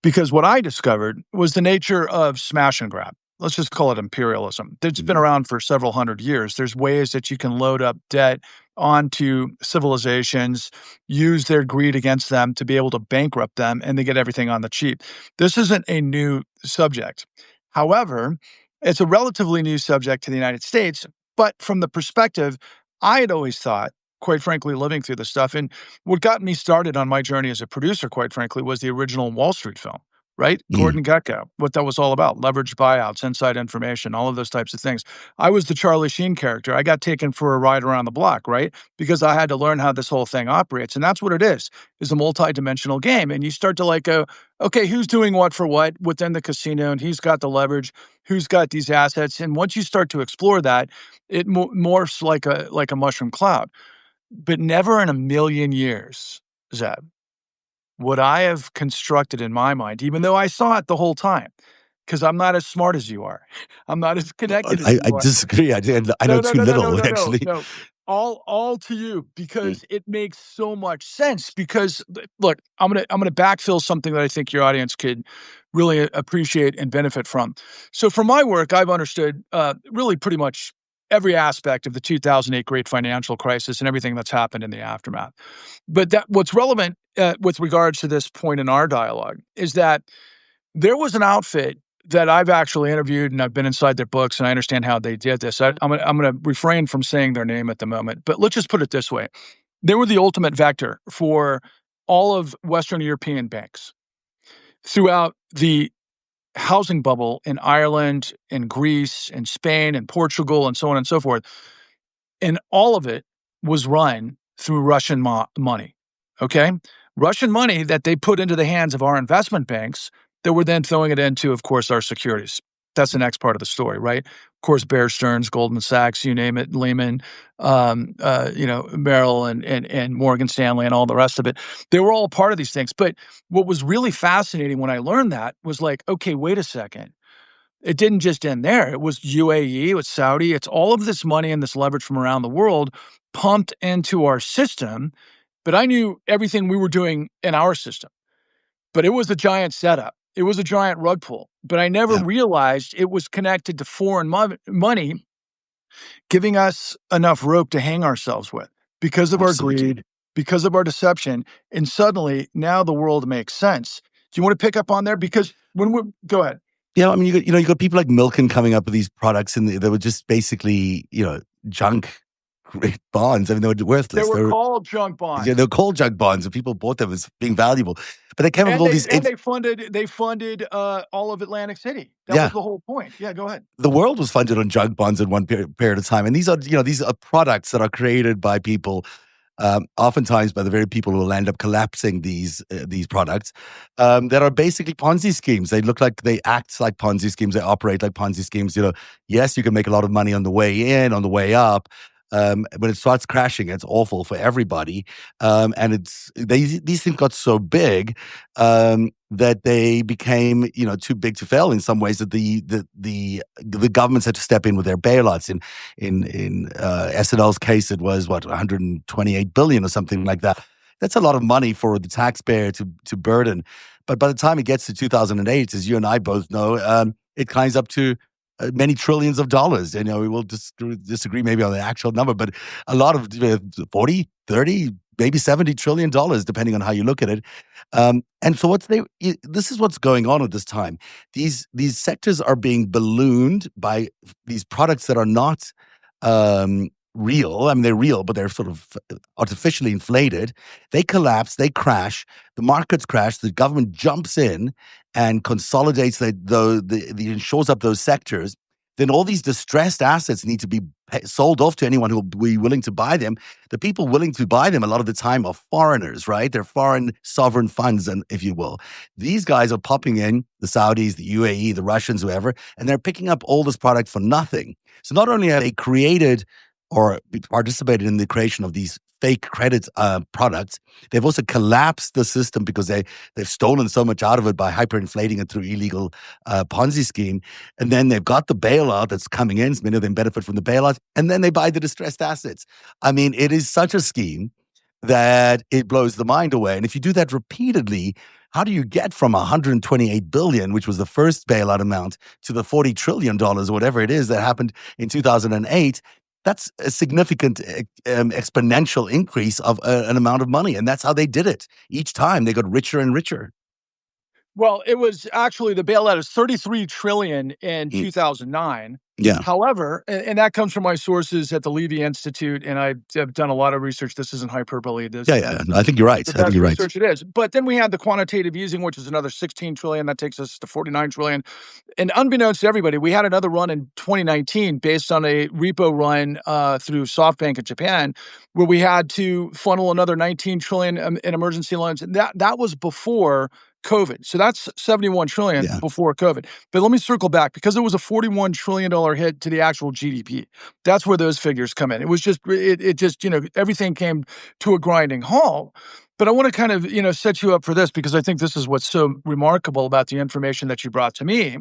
because what I discovered was the nature of smash and grab. Let's just call it imperialism. It's been around for several hundred years. There's ways that you can load up debt onto civilizations, use their greed against them to be able to bankrupt them, and they get everything on the cheap. This isn't a new subject. However, it's a relatively new subject to the United States, but from the perspective, I had always thought, quite frankly, living through this stuff, and what got me started on my journey as a producer, quite frankly, was the original Wall Street film, right? Gordon Gekko, what that was all about, leveraged buyouts, inside information, all of those types of things. I was the Charlie Sheen character. I got taken for a ride around the block, right? Because I had to learn how this whole thing operates. And that's what it is a multi-dimensional game. And you start to go, okay, who's doing what for what within the casino? And who's got the leverage? Who's got these assets? And once you start to explore that, it morphs like a mushroom cloud. But never in a million years, Zeb, would I have constructed in my mind, even though I saw it the whole time, because I'm not as smart as you are. I'm not as connected as I you are. disagree. I know too little, actually. No. All to you, because it makes so much sense. Because look, I'm gonna backfill something that I think your audience could really appreciate and benefit from. So for my work, I've understood really pretty much every aspect of the 2008 great financial crisis and everything that's happened in the aftermath. But what's relevant with regards to this point in our dialogue is that there was an outfit that I've actually interviewed, and I've been inside their books, and I understand how they did this. I'm going to refrain from saying their name at the moment, but let's just put it this way. They were the ultimate vector for all of Western European banks. throughout the housing bubble in Ireland, in Greece, in Spain, and Portugal, and so on and so forth. And all of it was run through Russian money. Okay. Russian money that they put into the hands of our investment banks that were then throwing it into, of course, our securities. That's the next part of the story, right? Of course, Bear Stearns, Goldman Sachs, you name it, Lehman, Merrill, and Morgan Stanley, and all the rest of it. They were all part of these things. But what was really fascinating when I learned that was like, okay, wait a second. It didn't just end there. It was UAE, it was Saudi. It's all of this money and this leverage from around the world pumped into our system. But I knew everything we were doing in our system. But it was a giant setup. It was a giant rug pull. But I never Yeah, realized it was connected to foreign money giving us enough rope to hang ourselves with because of our absolutely. greed, because of our deception. And suddenly now the world makes sense. Do you want to pick up on there? Because when we go ahead. Yeah, I mean, you got people like Milken coming up with these products, and they were just basically, junk bonds. I mean, they were They worthless. were called junk They're bonds. called junk bonds, and people bought them as being valuable. But they came up with And all they these. and they funded all of Atlantic City. That was Yeah, the whole point. Yeah, go ahead. the world was funded on junk bonds in one period of time, and these are products that are created by people, oftentimes by the very people who will end up collapsing these products, that are basically Ponzi schemes. They act like Ponzi schemes. They operate like Ponzi schemes. Yes, you can make a lot of money on the way in, on the way up. When it starts crashing, it's awful for everybody. And these things got so big that they became too big to fail in some ways. That the governments had to step in with their bailouts. In SNL's case, it was 128 billion or something like that. That's a lot of money for the taxpayer to burden. But by the time it gets to 2008, as you and I both know, it climbs up to many trillions of dollars. We will disagree maybe on the actual number, but a lot of 40, 30, maybe $70 trillion, depending on how you look at it. And so this is what's going on at this time. These sectors are being ballooned by these products that are not real. I mean, they're real, but they're sort of artificially inflated. They collapse, they crash, the markets crash, the government jumps in and consolidates the shores up those sectors. Then all these distressed assets need to be sold off to anyone who will be willing to buy them. The people willing to buy them a lot of the time are foreigners, right? They're foreign sovereign funds, and if you will. These guys are popping in, the Saudis, the UAE, the Russians, whoever, and they're picking up all this product for nothing. So not only have they created or participated in the creation of these fake credit products, they've also collapsed the system because they've stolen so much out of it by hyperinflating it through illegal Ponzi scheme. And then they've got the bailout that's coming in. So many of them benefit from the bailout. And then they buy the distressed assets. I mean, it is such a scheme that it blows the mind away. And if you do that repeatedly, how do you get from 128 billion, which was the first bailout amount, to the $40 trillion or whatever it is that happened in 2008? That's a significant exponential increase of an amount of money. And that's how they did it. Each time they got richer and richer. Well, it was actually the bailout is 33 trillion in Mm. 2009. Yeah. However, and that comes from my sources at the Levy Institute, and I've done a lot of research. This isn't hyperbole. Yeah, This yeah. is I think you're right. the I think best you're right. research it is. But then we had the quantitative easing, which is another 16 trillion. That takes us to 49 trillion. And unbeknownst to everybody, we had another run in 2019 based on a repo run through SoftBank in Japan, where we had to funnel another 19 trillion in emergency loans. And that was before COVID. So that's 71 trillion Yeah. before COVID. But let me circle back because it was a $41 trillion hit to the actual GDP. That's where those figures come in. It was just, it just, everything came to a grinding halt. But I want to kind of, set you up for this because I think this is what's so remarkable about the information that you brought to me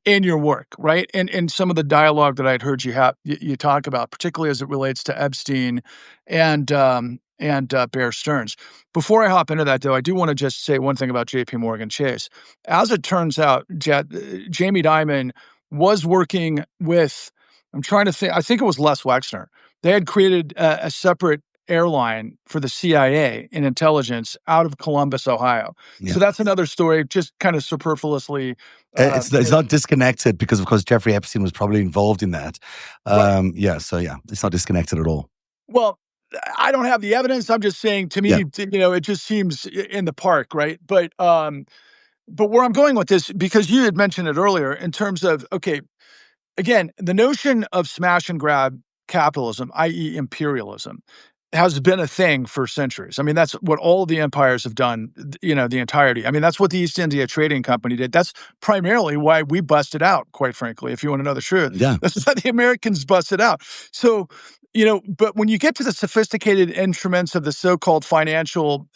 in your work, right? And some of the dialogue that I'd heard you talk about, particularly as it relates to Epstein and Bear Stearns. Before I hop into that, though, I do want to just say one thing about J.P. Morgan Chase. As it turns out, Jamie Dimon was working with. I'm trying to think. I think it was Les Wexner. They had created a separate airline for the CIA in intelligence out of Columbus, Ohio. Yeah. So that's another story, just kind of superfluously. It's not disconnected because, of course, Jeffrey Epstein was probably involved in that. Right. Yeah. So, yeah, it's not disconnected at all. Well, I don't have the evidence. I'm just saying to Yeah. me, it just seems in the park, right? But But where I'm going with this, because you had mentioned it earlier in terms of, okay, again, the notion of smash and grab capitalism, i.e., imperialism, has been a thing for centuries. I mean, that's what all the empires have done, the entirety. I mean, that's what the East India Trading Company did. That's primarily why we busted out, quite frankly, if you want to know the truth. Yeah. That's why the Americans busted out. So, but when you get to the sophisticated instruments of the so-called financial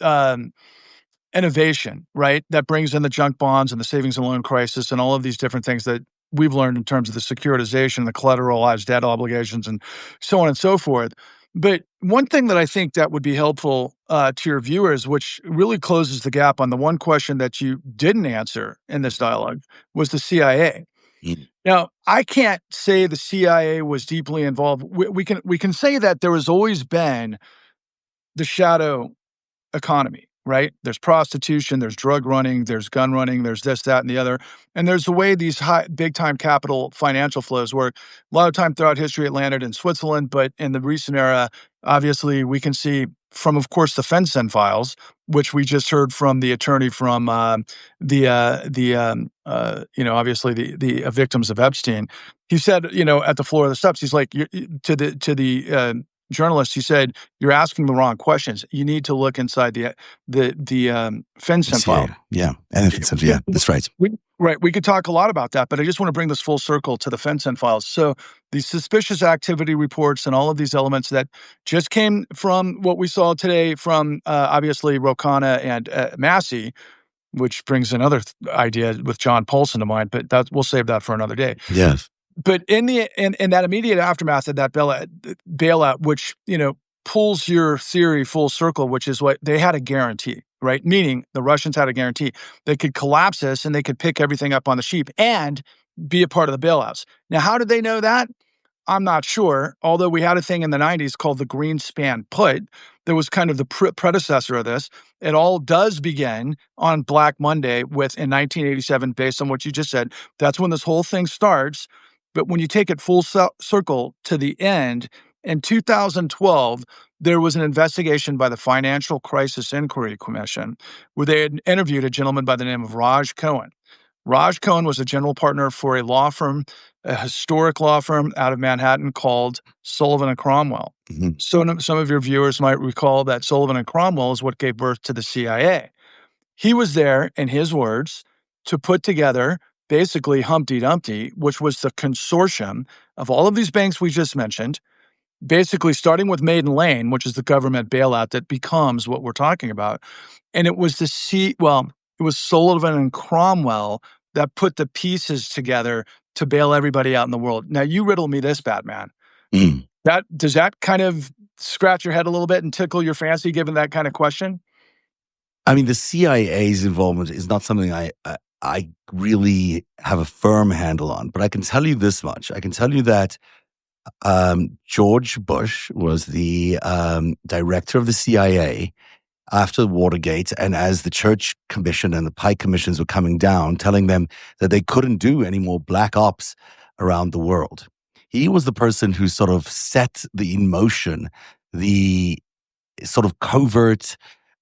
innovation, right? That brings in the junk bonds and the savings and loan crisis and all of these different things that we've learned in terms of the securitization, the collateralized debt obligations, and so on and so forth. But one thing that I think that would be helpful to your viewers, which really closes the gap on the one question that you didn't answer in this dialogue, was the CIA. Mm. Now, I can't say the CIA was deeply involved. We can say that there has always been the shadow economy, right? There's prostitution, there's drug running, there's gun running, there's this, that, and the other. And there's the way these big time capital financial flows work. A lot of time throughout history, it landed in Switzerland, but in the recent era, obviously, we can see from, of course, the FinCEN files, which we just heard from the attorney from obviously the victims of Epstein. He said, at the floor of the steps, he's like, to the journalist, he said, "You're asking the wrong questions. You need to look inside the FinCEN CIA. file." Yeah. And FinCEN, yeah, that's right. Right. We could talk a lot about that, but I just want to bring this full circle to the FinCEN files. So these suspicious activity reports and all of these elements that just came from what we saw today from obviously Rokana and Massey, which brings another idea with John Paulson to mind, but we'll save that for another day. Yes. But in that immediate aftermath of that bailout, which pulls your theory full circle, which is what they had a guarantee, right? Meaning the Russians had a guarantee they could collapse this and they could pick everything up on the sheep and be a part of the bailouts. Now, how did they know that? I'm not sure. Although we had a thing in the 90s called the Greenspan put, that was kind of the predecessor of this. It all does begin on Black Monday in 1987, based on what you just said. That's when this whole thing starts. But when you take it full circle to the end, in 2012, there was an investigation by the Financial Crisis Inquiry Commission where they had interviewed a gentleman by the name of Raj Cohen. Raj Cohen was a general partner for a law firm, a historic law firm out of Manhattan called Sullivan and Cromwell. Mm-hmm. So some of your viewers might recall that Sullivan and Cromwell is what gave birth to the CIA. He was there, in his words, to put together basically Humpty Dumpty, which was the consortium of all of these banks we just mentioned, basically starting with Maiden Lane, which is the government bailout that becomes what we're talking about. And it was it was Sullivan and Cromwell that put the pieces together to bail everybody out in the world. Now, you riddle me this, Batman. Mm. Does that kind of scratch your head a little bit and tickle your fancy, given that kind of question? I mean, the CIA's involvement is not something I really have a firm handle on, but I can tell you this much. I can tell you that George Bush was the director of the CIA after Watergate, and as the Church Commission and the Pike Commissions were coming down, telling them that they couldn't do any more black ops around the world. He was the person who sort of set in motion the sort of covert,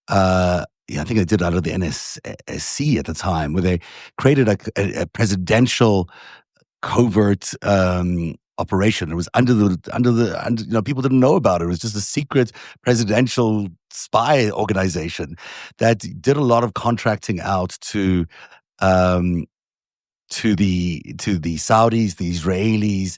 I think they did it out of the NSC at the time, where they created a presidential covert operation. It was under people didn't know about it. It was just a secret presidential spy organization that did a lot of contracting out to the Saudis, the Israelis.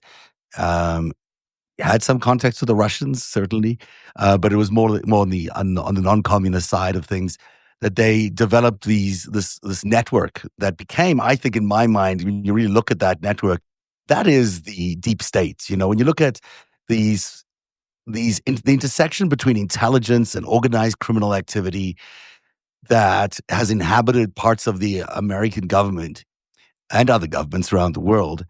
Had some contacts with the Russians, certainly, but it was more on the non-communist side of things that they developed this network that became, I think, in my mind, when you really look at that network, that is the deep state. When you look at the intersection between intelligence and organized criminal activity that has inhabited parts of the American government and other governments around the world,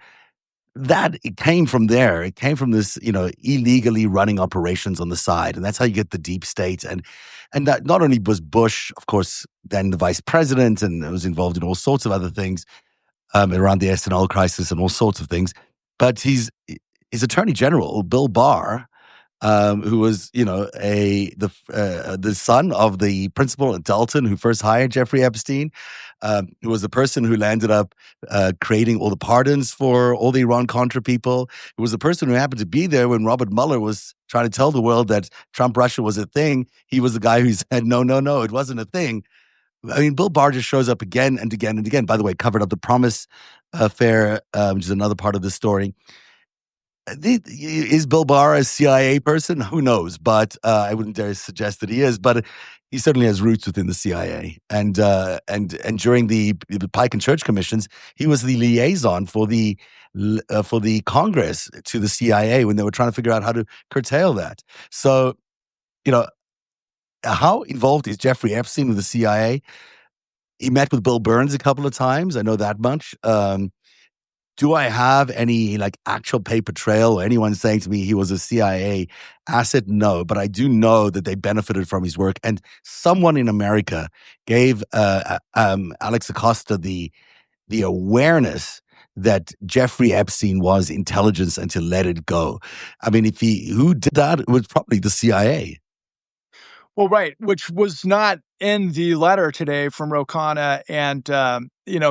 that it came from there. It came from this, illegally running operations on the side. And that's how you get the deep state. And that not only was Bush, of course, then the vice president and was involved in all sorts of other things around the SNL crisis and all sorts of things. But his attorney general, Bill Barr, who was, the son of the principal at Dalton who first hired Jeffrey Epstein, who was the person who landed up creating all the pardons for all the Iran-Contra people. It was the person who happened to be there when Robert Mueller was trying to tell the world that Trump-Russia was a thing. He was the guy who said, no, no, no, it wasn't a thing. I mean, Bill Barr just shows up again and again and again. By the way, covered up the Promise affair, which is another part of the story. Is Bill Barr a CIA person? Who knows? But I wouldn't dare suggest that he is. But he certainly has roots within the CIA. And during the Pike and Church commissions, he was the liaison for the Congress to the CIA when they were trying to figure out how to curtail that. So, you know, how involved is Jeffrey Epstein with the CIA? He met with Bill Burns a couple of times. I know that much. Do I have any actual paper trail or anyone saying to me he was a CIA asset? No, but I do know that they benefited from his work. And someone in America gave Alex Acosta the awareness that Jeffrey Epstein was intelligence and to let it go. I mean, who did that? It was probably the CIA. Well, right, which was not in the letter today from Ro Khanna and,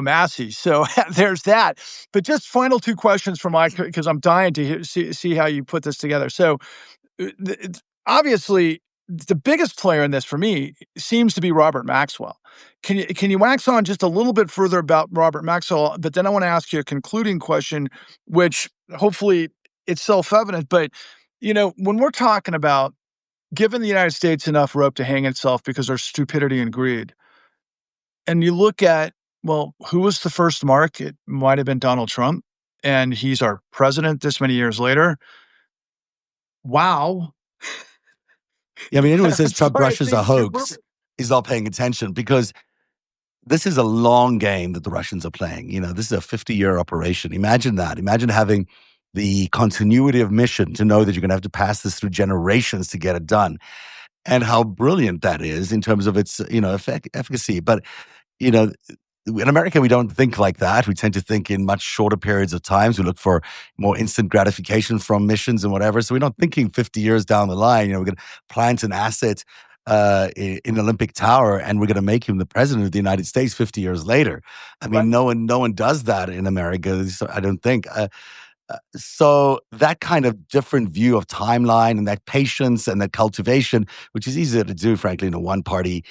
Massey. So there's that. But just final two questions from my, because I'm dying to see how you put this together. So obviously, the biggest player in this for me seems to be Robert Maxwell. Can you wax on just a little bit further about Robert Maxwell? But then I want to ask you a concluding question, which hopefully it's self-evident. But when we're talking about giving the United States enough rope to hang itself because of stupidity and greed, and you look at, well, who was the first mark? It might have been Donald Trump, and he's our president this many years later. Wow. Yeah, I mean, anyone who says I'm Trump sorry, it Russia's a seems too hoax perfect. is not paying attention because this is a long game that the Russians are playing. This is a 50-year operation. Imagine that. Imagine having the continuity of mission to know that you're going to have to pass this through generations to get it done, and how brilliant that is in terms of its, efficacy. But you know, in America, we don't think like that. We tend to think in much shorter periods of times. We look for more instant gratification from missions and whatever. So we're not thinking 50 years down the line, we're going to plant an asset in Olympic Tower and we're going to make him the president of the United States 50 years later. I Right. mean, no one does that in America. So I don't think. So that kind of different view of timeline and that patience and that cultivation, which is easier to do, frankly, in a one-party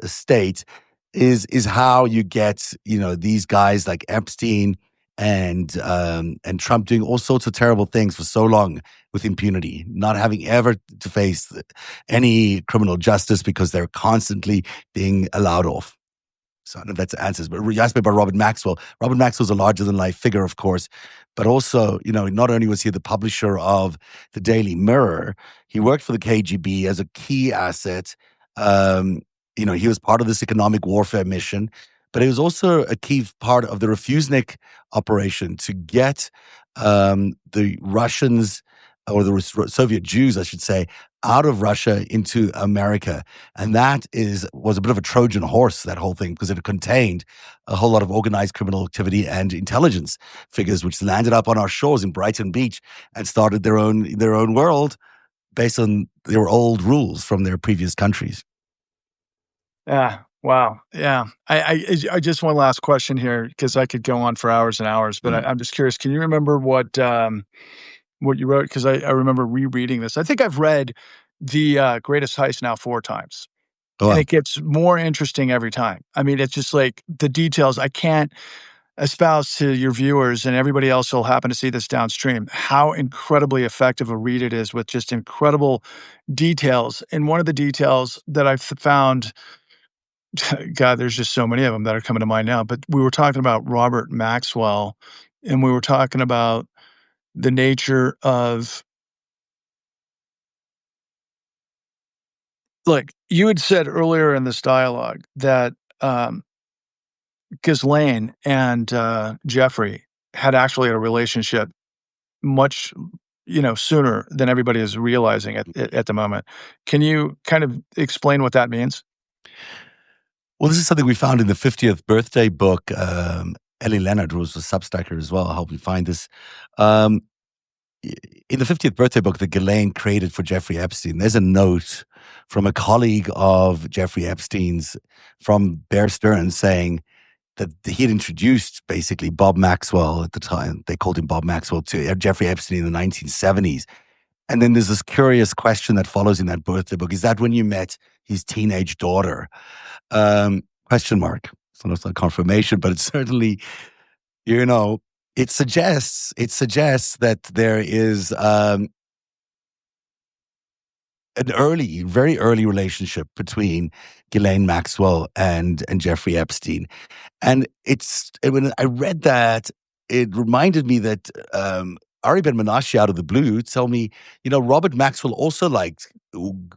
state, is how you get these guys like Epstein and Trump doing all sorts of terrible things for so long with impunity, not having ever to face any criminal justice because they're constantly being allowed off. So I don't know if that's answers, but you asked me about Robert Maxwell. Robert Maxwell's a larger than life figure, of course, but also, not only was he the publisher of the Daily Mirror, he worked for the KGB as a key asset. Um, he was part of this economic warfare mission, but he was also a key part of the Refusenik operation to get the Russians or the Soviet Jews, I should say, out of Russia into America. And that was a bit of a Trojan horse, that whole thing, because it contained a whole lot of organized criminal activity and intelligence figures, which landed up on our shores in Brighton Beach and started their own world based on their old rules from their previous countries. Yeah. Wow. Yeah. I just one last question here because I could go on for hours and hours, but Mm. I'm just curious. Can you remember what you wrote? Because I remember rereading this. I think I've read the Greatest Heist now 4 times, Oh, and wow. it gets more interesting every time. I mean, it's just like the details. I can't espouse to your viewers and everybody else who'll happen to see this downstream how incredibly effective a read it is with just incredible details. And one of the details that I've found, God, there's just so many of them that are coming to mind now. But we were talking about Robert Maxwell, and we were talking about the nature of, like you had said earlier in this dialogue that um, Ghislaine and Jeffrey had actually a relationship much, sooner than everybody is realizing at the moment. Can you kind of explain what that means? Well, this is something we found in the 50th birthday book. Ellie Leonard, who was a Substacker as well, helped me find this. Um, in the 50th birthday book that Ghislaine created for Jeffrey Epstein, there's a note from a colleague of Jeffrey Epstein's from Bear Stearns saying that he had introduced basically Bob Maxwell at the time. They called him Bob Maxwell to Jeffrey Epstein in the 1970s. And then there's this curious question that follows in that birthday book. Is that when you met his teenage daughter? Question mark. So it's not confirmation, but it's certainly, you know, it suggests that there is an very early relationship between Ghislaine Maxwell and Jeffrey Epstein. And when I read that, it reminded me that Ari Ben Menashe out of the blue told me, Robert Maxwell also liked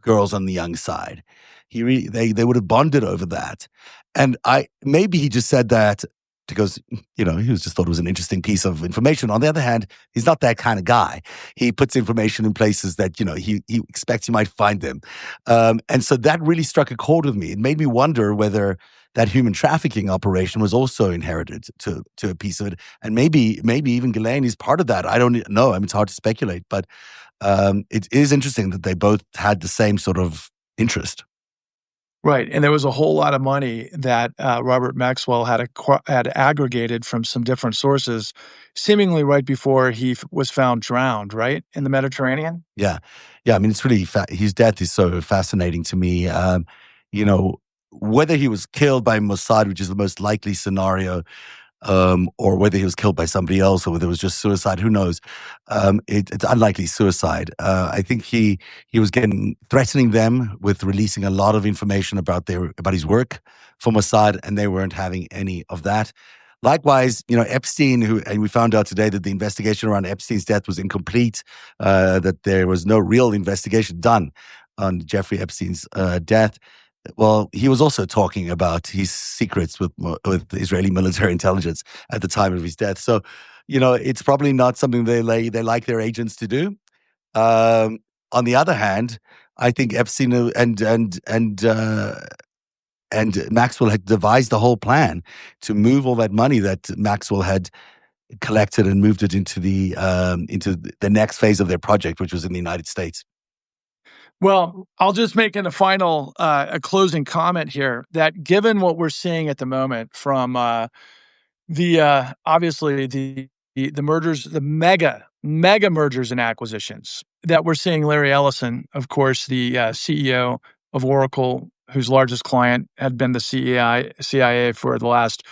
girls on the young side. They would have bonded over that. And maybe he just said that because, he was just thought it was an interesting piece of information. On the other hand, he's not that kind of guy. He puts information in places that, he expects you might find them. And so that really struck a chord with me. It made me wonder whether that human trafficking operation was also inherited to a piece of it. And maybe even Ghislaine is part of that. I don't know. I mean, it's hard to speculate, but it is interesting that they both had the same sort of interest. Right, and there was a whole lot of money that, Robert Maxwell had aggregated from some different sources, seemingly right before he was found drowned, right, in the Mediterranean? Yeah. Yeah. I mean, it's really, his death is so fascinating to me. You know, whether he was killed by Mossad, which is the most likely scenario, or whether he was killed by somebody else or whether it was just suicide, who knows? It's unlikely suicide. I think he was threatening them with releasing a lot of information about his work for Mossad, and they weren't having any of that. Likewise, Epstein, and we found out today that the investigation around Epstein's death was incomplete, that there was no real investigation done on Jeffrey Epstein's death. Well, he was also talking about his secrets with Israeli military intelligence at the time of his death. So, it's probably not something they like their agents to do. On the other hand, I think Epstein and Maxwell had devised the whole plan to move all that money that Maxwell had collected and moved it into the next phase of their project, which was in the United States. Well, I'll just make in a closing comment here that given what we're seeing at the moment from, obviously the mergers, the mega mergers and acquisitions that we're seeing. Larry Ellison, of course, the CEO of Oracle, whose largest client had been the CIA for the last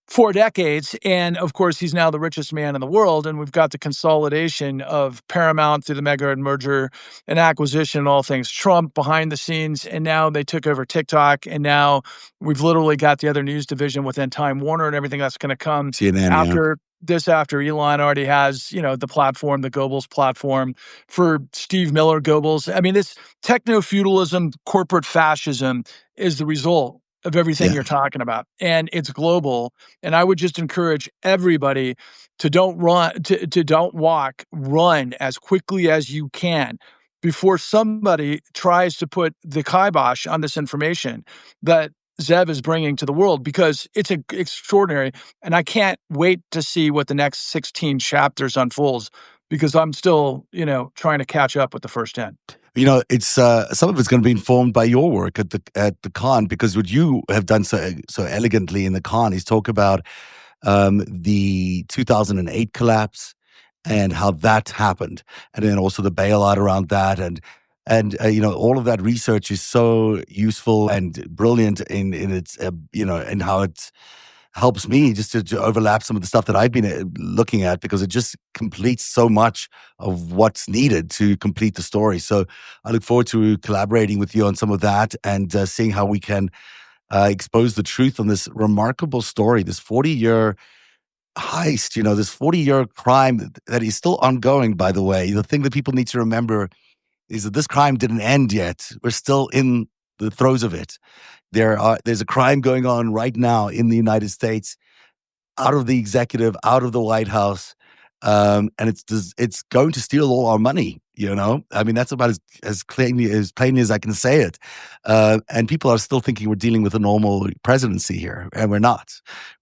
4 decades, and of course, he's now the richest man in the world. And we've got the consolidation of Paramount through the mega merger and acquisition, and all things Trump behind the scenes. And now they took over TikTok, and now we've literally got the other news division within Time Warner and everything that's going to come CNN, yeah. after Elon already has, the platform, the Goebbels platform for Steve Miller Goebbels. I mean, this techno-feudalism, corporate fascism is the result of everything Yeah. you're talking about. And it's global. And I would just encourage everybody to don't walk, run as quickly as you can before somebody tries to put the kibosh on this information that Zev is bringing to the world, because it's extraordinary. And I can't wait to see what the next 16 chapters unfolds, because I'm still, trying to catch up with the first 10. It's some of it's going to be informed by your work at the con, because what you have done so elegantly in the con is talk about the 2008 collapse and how that happened, and then also the bailout around that, and all of that research is so useful and brilliant in its and how it helps me just to overlap some of the stuff that I've been looking at, because it just completes so much of what's needed to complete the story. So I look forward to collaborating with you on some of that and seeing how we can expose the truth on this remarkable story, this 40-year heist, this 40-year crime that is still ongoing, by the way. The thing that people need to remember is that this crime didn't end yet. We're still in the throes of it. There's a crime going on right now in the United States, out of the executive, out of the White House, and it's going to steal all our money. I mean, that's about as plainly as I can say it. And people are still thinking we're dealing with a normal presidency here, and we're not.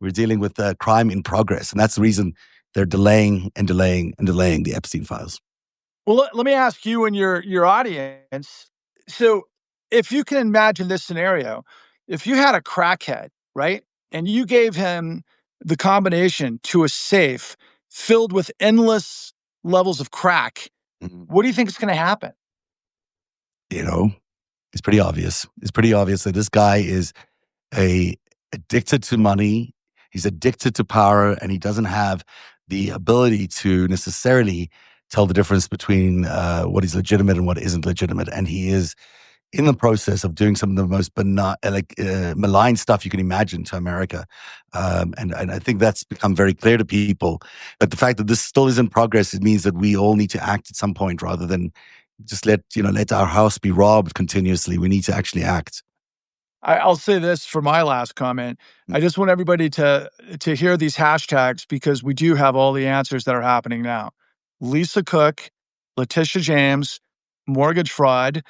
We're dealing with crime in progress, and that's the reason they're delaying and delaying and delaying the Epstein files. Well, let me ask you and your audience. So, if you can imagine this scenario, if you had a crackhead, right, and you gave him the combination to a safe filled with endless levels of crack, Mhm. what do you think is going to happen? You know, it's pretty obvious. It's pretty obvious that this guy is a addicted to money. He's addicted to power, and he doesn't have the ability to necessarily tell the difference between what is legitimate and what isn't legitimate. And he is in the process of doing some of the most benign, malign stuff you can imagine to America. And I think that's become very clear to people. But the fact that this still is in progress, it means that we all need to act at some point rather than just let our house be robbed continuously. We need to actually act. I'll say this for my last comment. I just want everybody to hear these hashtags because we do have all the answers that are happening now. Lisa Cook, Letitia James, mortgage fraud,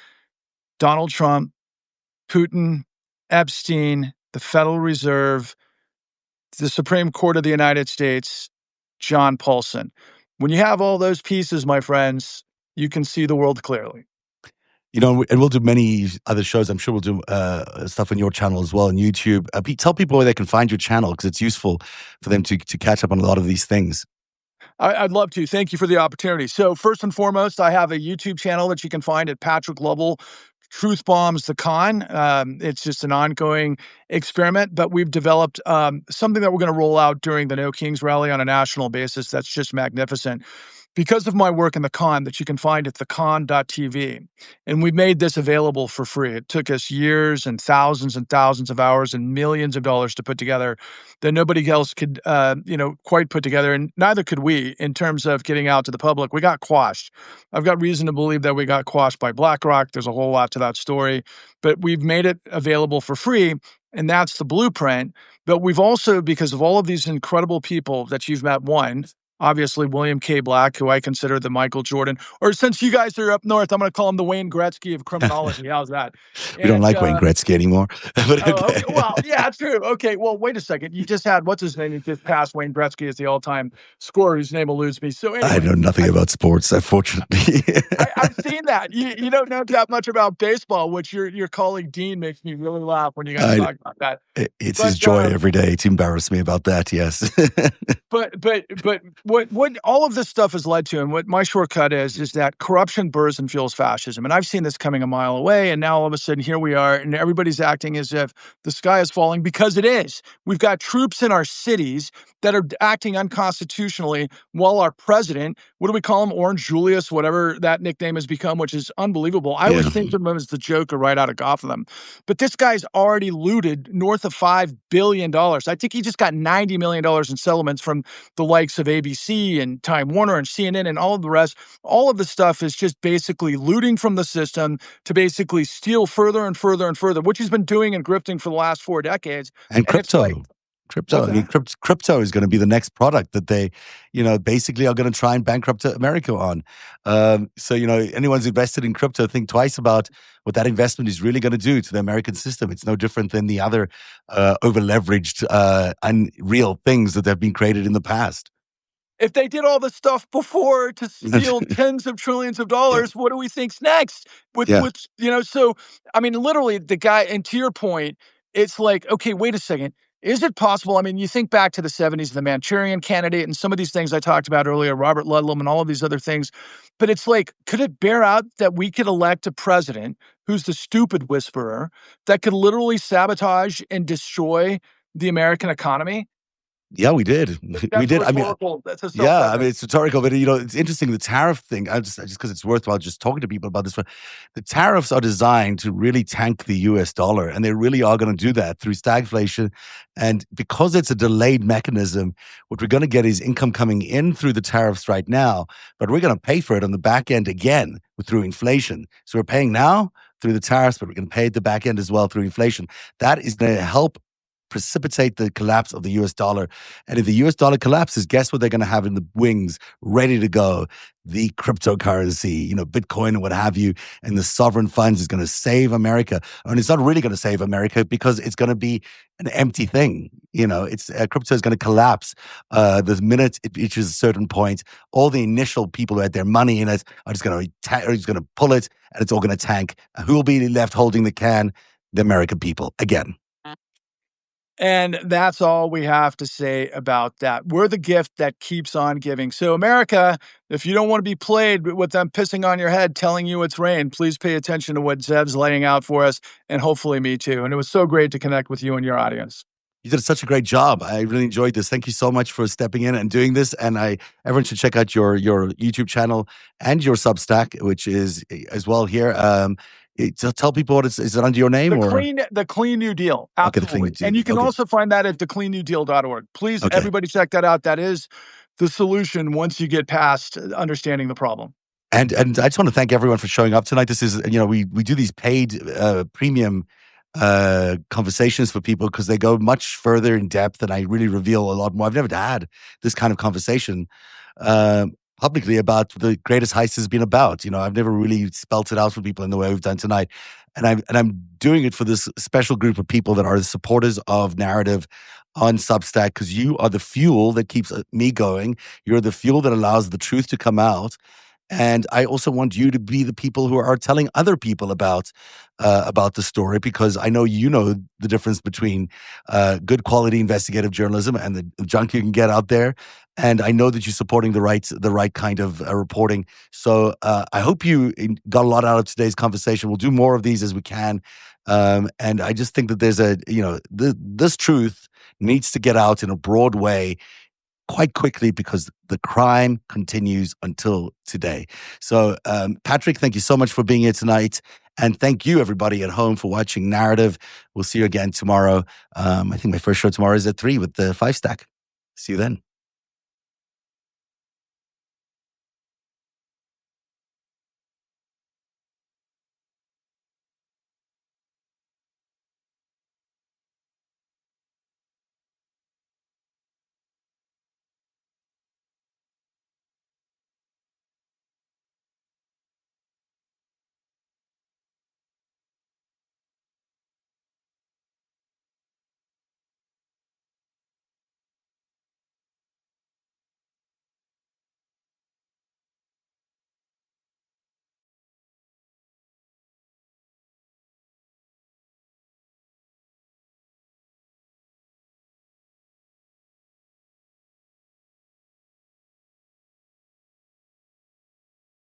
Donald Trump, Putin, Epstein, the Federal Reserve, the Supreme Court of the United States, John Paulson. When you have all those pieces, my friends, you can see the world clearly. And we'll do many other shows. I'm sure we'll do stuff on your channel as well on YouTube. Tell people where they can find your channel because it's useful for them to catch up on a lot of these things. I'd love to. Thank you for the opportunity. So, first and foremost, I have a YouTube channel that you can find at Patrick Lovell. Truth Bombs the Con. It's just an ongoing experiment, but we've developed something that we're going to roll out during the No Kings rally on a national basis. That's just magnificent. Because of my work in the con that you can find at thecon.tv. And we made this available for free. It took us years and thousands of hours and millions of dollars to put together that nobody else could, quite put together. And neither could we in terms of getting out to the public. We got quashed. I've got reason to believe that we got quashed by BlackRock. There's a whole lot to that story, but we've made it available for free. And that's the blueprint. But we've also, because of all of these incredible people that you've met, one, obviously William K. Black, who I consider the Michael Jordan, or since you guys are up north, I'm going to call him the Wayne Gretzky of criminology. How's that? We don't And like Wayne Gretzky anymore. But oh, okay. okay. Well, yeah, true. Okay. Well, wait a second. You just had what's his name? You just passed Wayne Gretzky as the all-time scorer, whose name eludes me. So I anyway, know nothing about sports, unfortunately. I've seen that. You don't know that much about baseball, which your colleague Dean makes me really laugh when you guys I, talk about that. it's his But joy every day to embarrass me about that. Yes. But what all of this stuff has led to, and what my shortcut is that corruption bursts and fuels fascism. And I've seen this coming a mile away, and now all of a sudden here we are, and everybody's acting as if the sky is falling because it is. We've got troops in our cities that are acting unconstitutionally while our president, what do we call him? Orange Julius, whatever that nickname has become, which is unbelievable. I always Yeah. think of him as the Joker right out of Gotham. But this guy's already looted north of $5 billion. I think he just got $90 million in settlements from the likes of ABC and Time Warner and CNN and all of the rest. All of the stuff is just basically looting from the system to basically steal further and further and further, which he's been doing and grifting for the last 4 decades. And And it's like, crypto. what's I mean, that? crypto is going to be the next product that they, basically are going to try and bankrupt America on. So, anyone's invested in crypto, think twice about what that investment is really going to do to the American system. It's no different than the other over leveraged, unreal things that have been created in the past. If they did all this stuff before to steal tens of trillions of Yeah. dollars, what do we think's next? Yeah. So I mean, literally the guy, and to your point, it's like, okay, wait a second. Is it possible? I mean, you think back to the 70s, the Manchurian candidate, and some of these things I talked about earlier, Robert Ludlum and all of these other things. But it's like, could it bear out that we could elect a president who's the stupid whisperer that could literally sabotage and destroy the American economy? Yeah, we did. We That's did. I mean, rhetorical. That's a yeah, I self-evident. mean, it's rhetorical, but it's interesting. The tariff thing, I just because it's worthwhile just talking to people about this. But the tariffs are designed to really tank the U.S. dollar, and they really are going to do that through stagflation. And because it's a delayed mechanism, what we're going to get is income coming in through the tariffs right now, but we're going to pay for it on the back end again through inflation. So we're paying now through the tariffs, but we're going to pay at the back end as well through inflation. That is going to help precipitate the collapse of the US dollar. And if the US dollar collapses, guess what they're going to have in the wings ready to go? The cryptocurrency, Bitcoin and what have you, and the sovereign funds is going to save America. And it's not really going to save America because it's going to be an empty thing. It's crypto is going to collapse the minute it reaches a certain point. All the initial people who had their money in it are just going to pull it, and it's all going to tank. Who will be left holding the can? The American people again. And that's all we have to say about that. We're the gift that keeps on giving. So, America, if you don't want to be played with them pissing on your head, telling you it's rain, please pay attention to what Zev's laying out for us, and hopefully me too. And it was so great to connect with you and your audience. You did such a great job. I really enjoyed this. Thank you so much for stepping in and doing this. And everyone should check out your YouTube channel and your Substack, which is as well here. Tell people is it under your name the Clean New Deal. Absolutely. Okay, the Clean New Deal. And you can also find that at thecleannewdeal.org. Please, everybody check that out. That is the solution once you get past understanding the problem. And I just want to thank everyone for showing up tonight. This is, we do these paid premium conversations for people because they go much further in depth and I really reveal a lot more. I've never had this kind of conversation publicly about the greatest heist has been about. I've never really spelt it out for people in the way we've done tonight. And I'm doing it for this special group of people that are the supporters of narrative on Substack, because you are the fuel that keeps me going. You're the fuel that allows the truth to come out. And I also want you to be the people who are telling other people about the story, because I know the difference between good quality investigative journalism and the junk you can get out there. And I know that you're supporting the right kind of reporting. So I hope you got a lot out of today's conversation. We'll do more of these as we can. And I just think that there's this truth needs to get out in a broad way quite quickly, because the crime continues until today. So, Patrick, thank you so much for being here tonight. And thank you, everybody at home, for watching Narrative. We'll see you again tomorrow. I think my first show tomorrow is at 3 with the 5 Stack. See you then.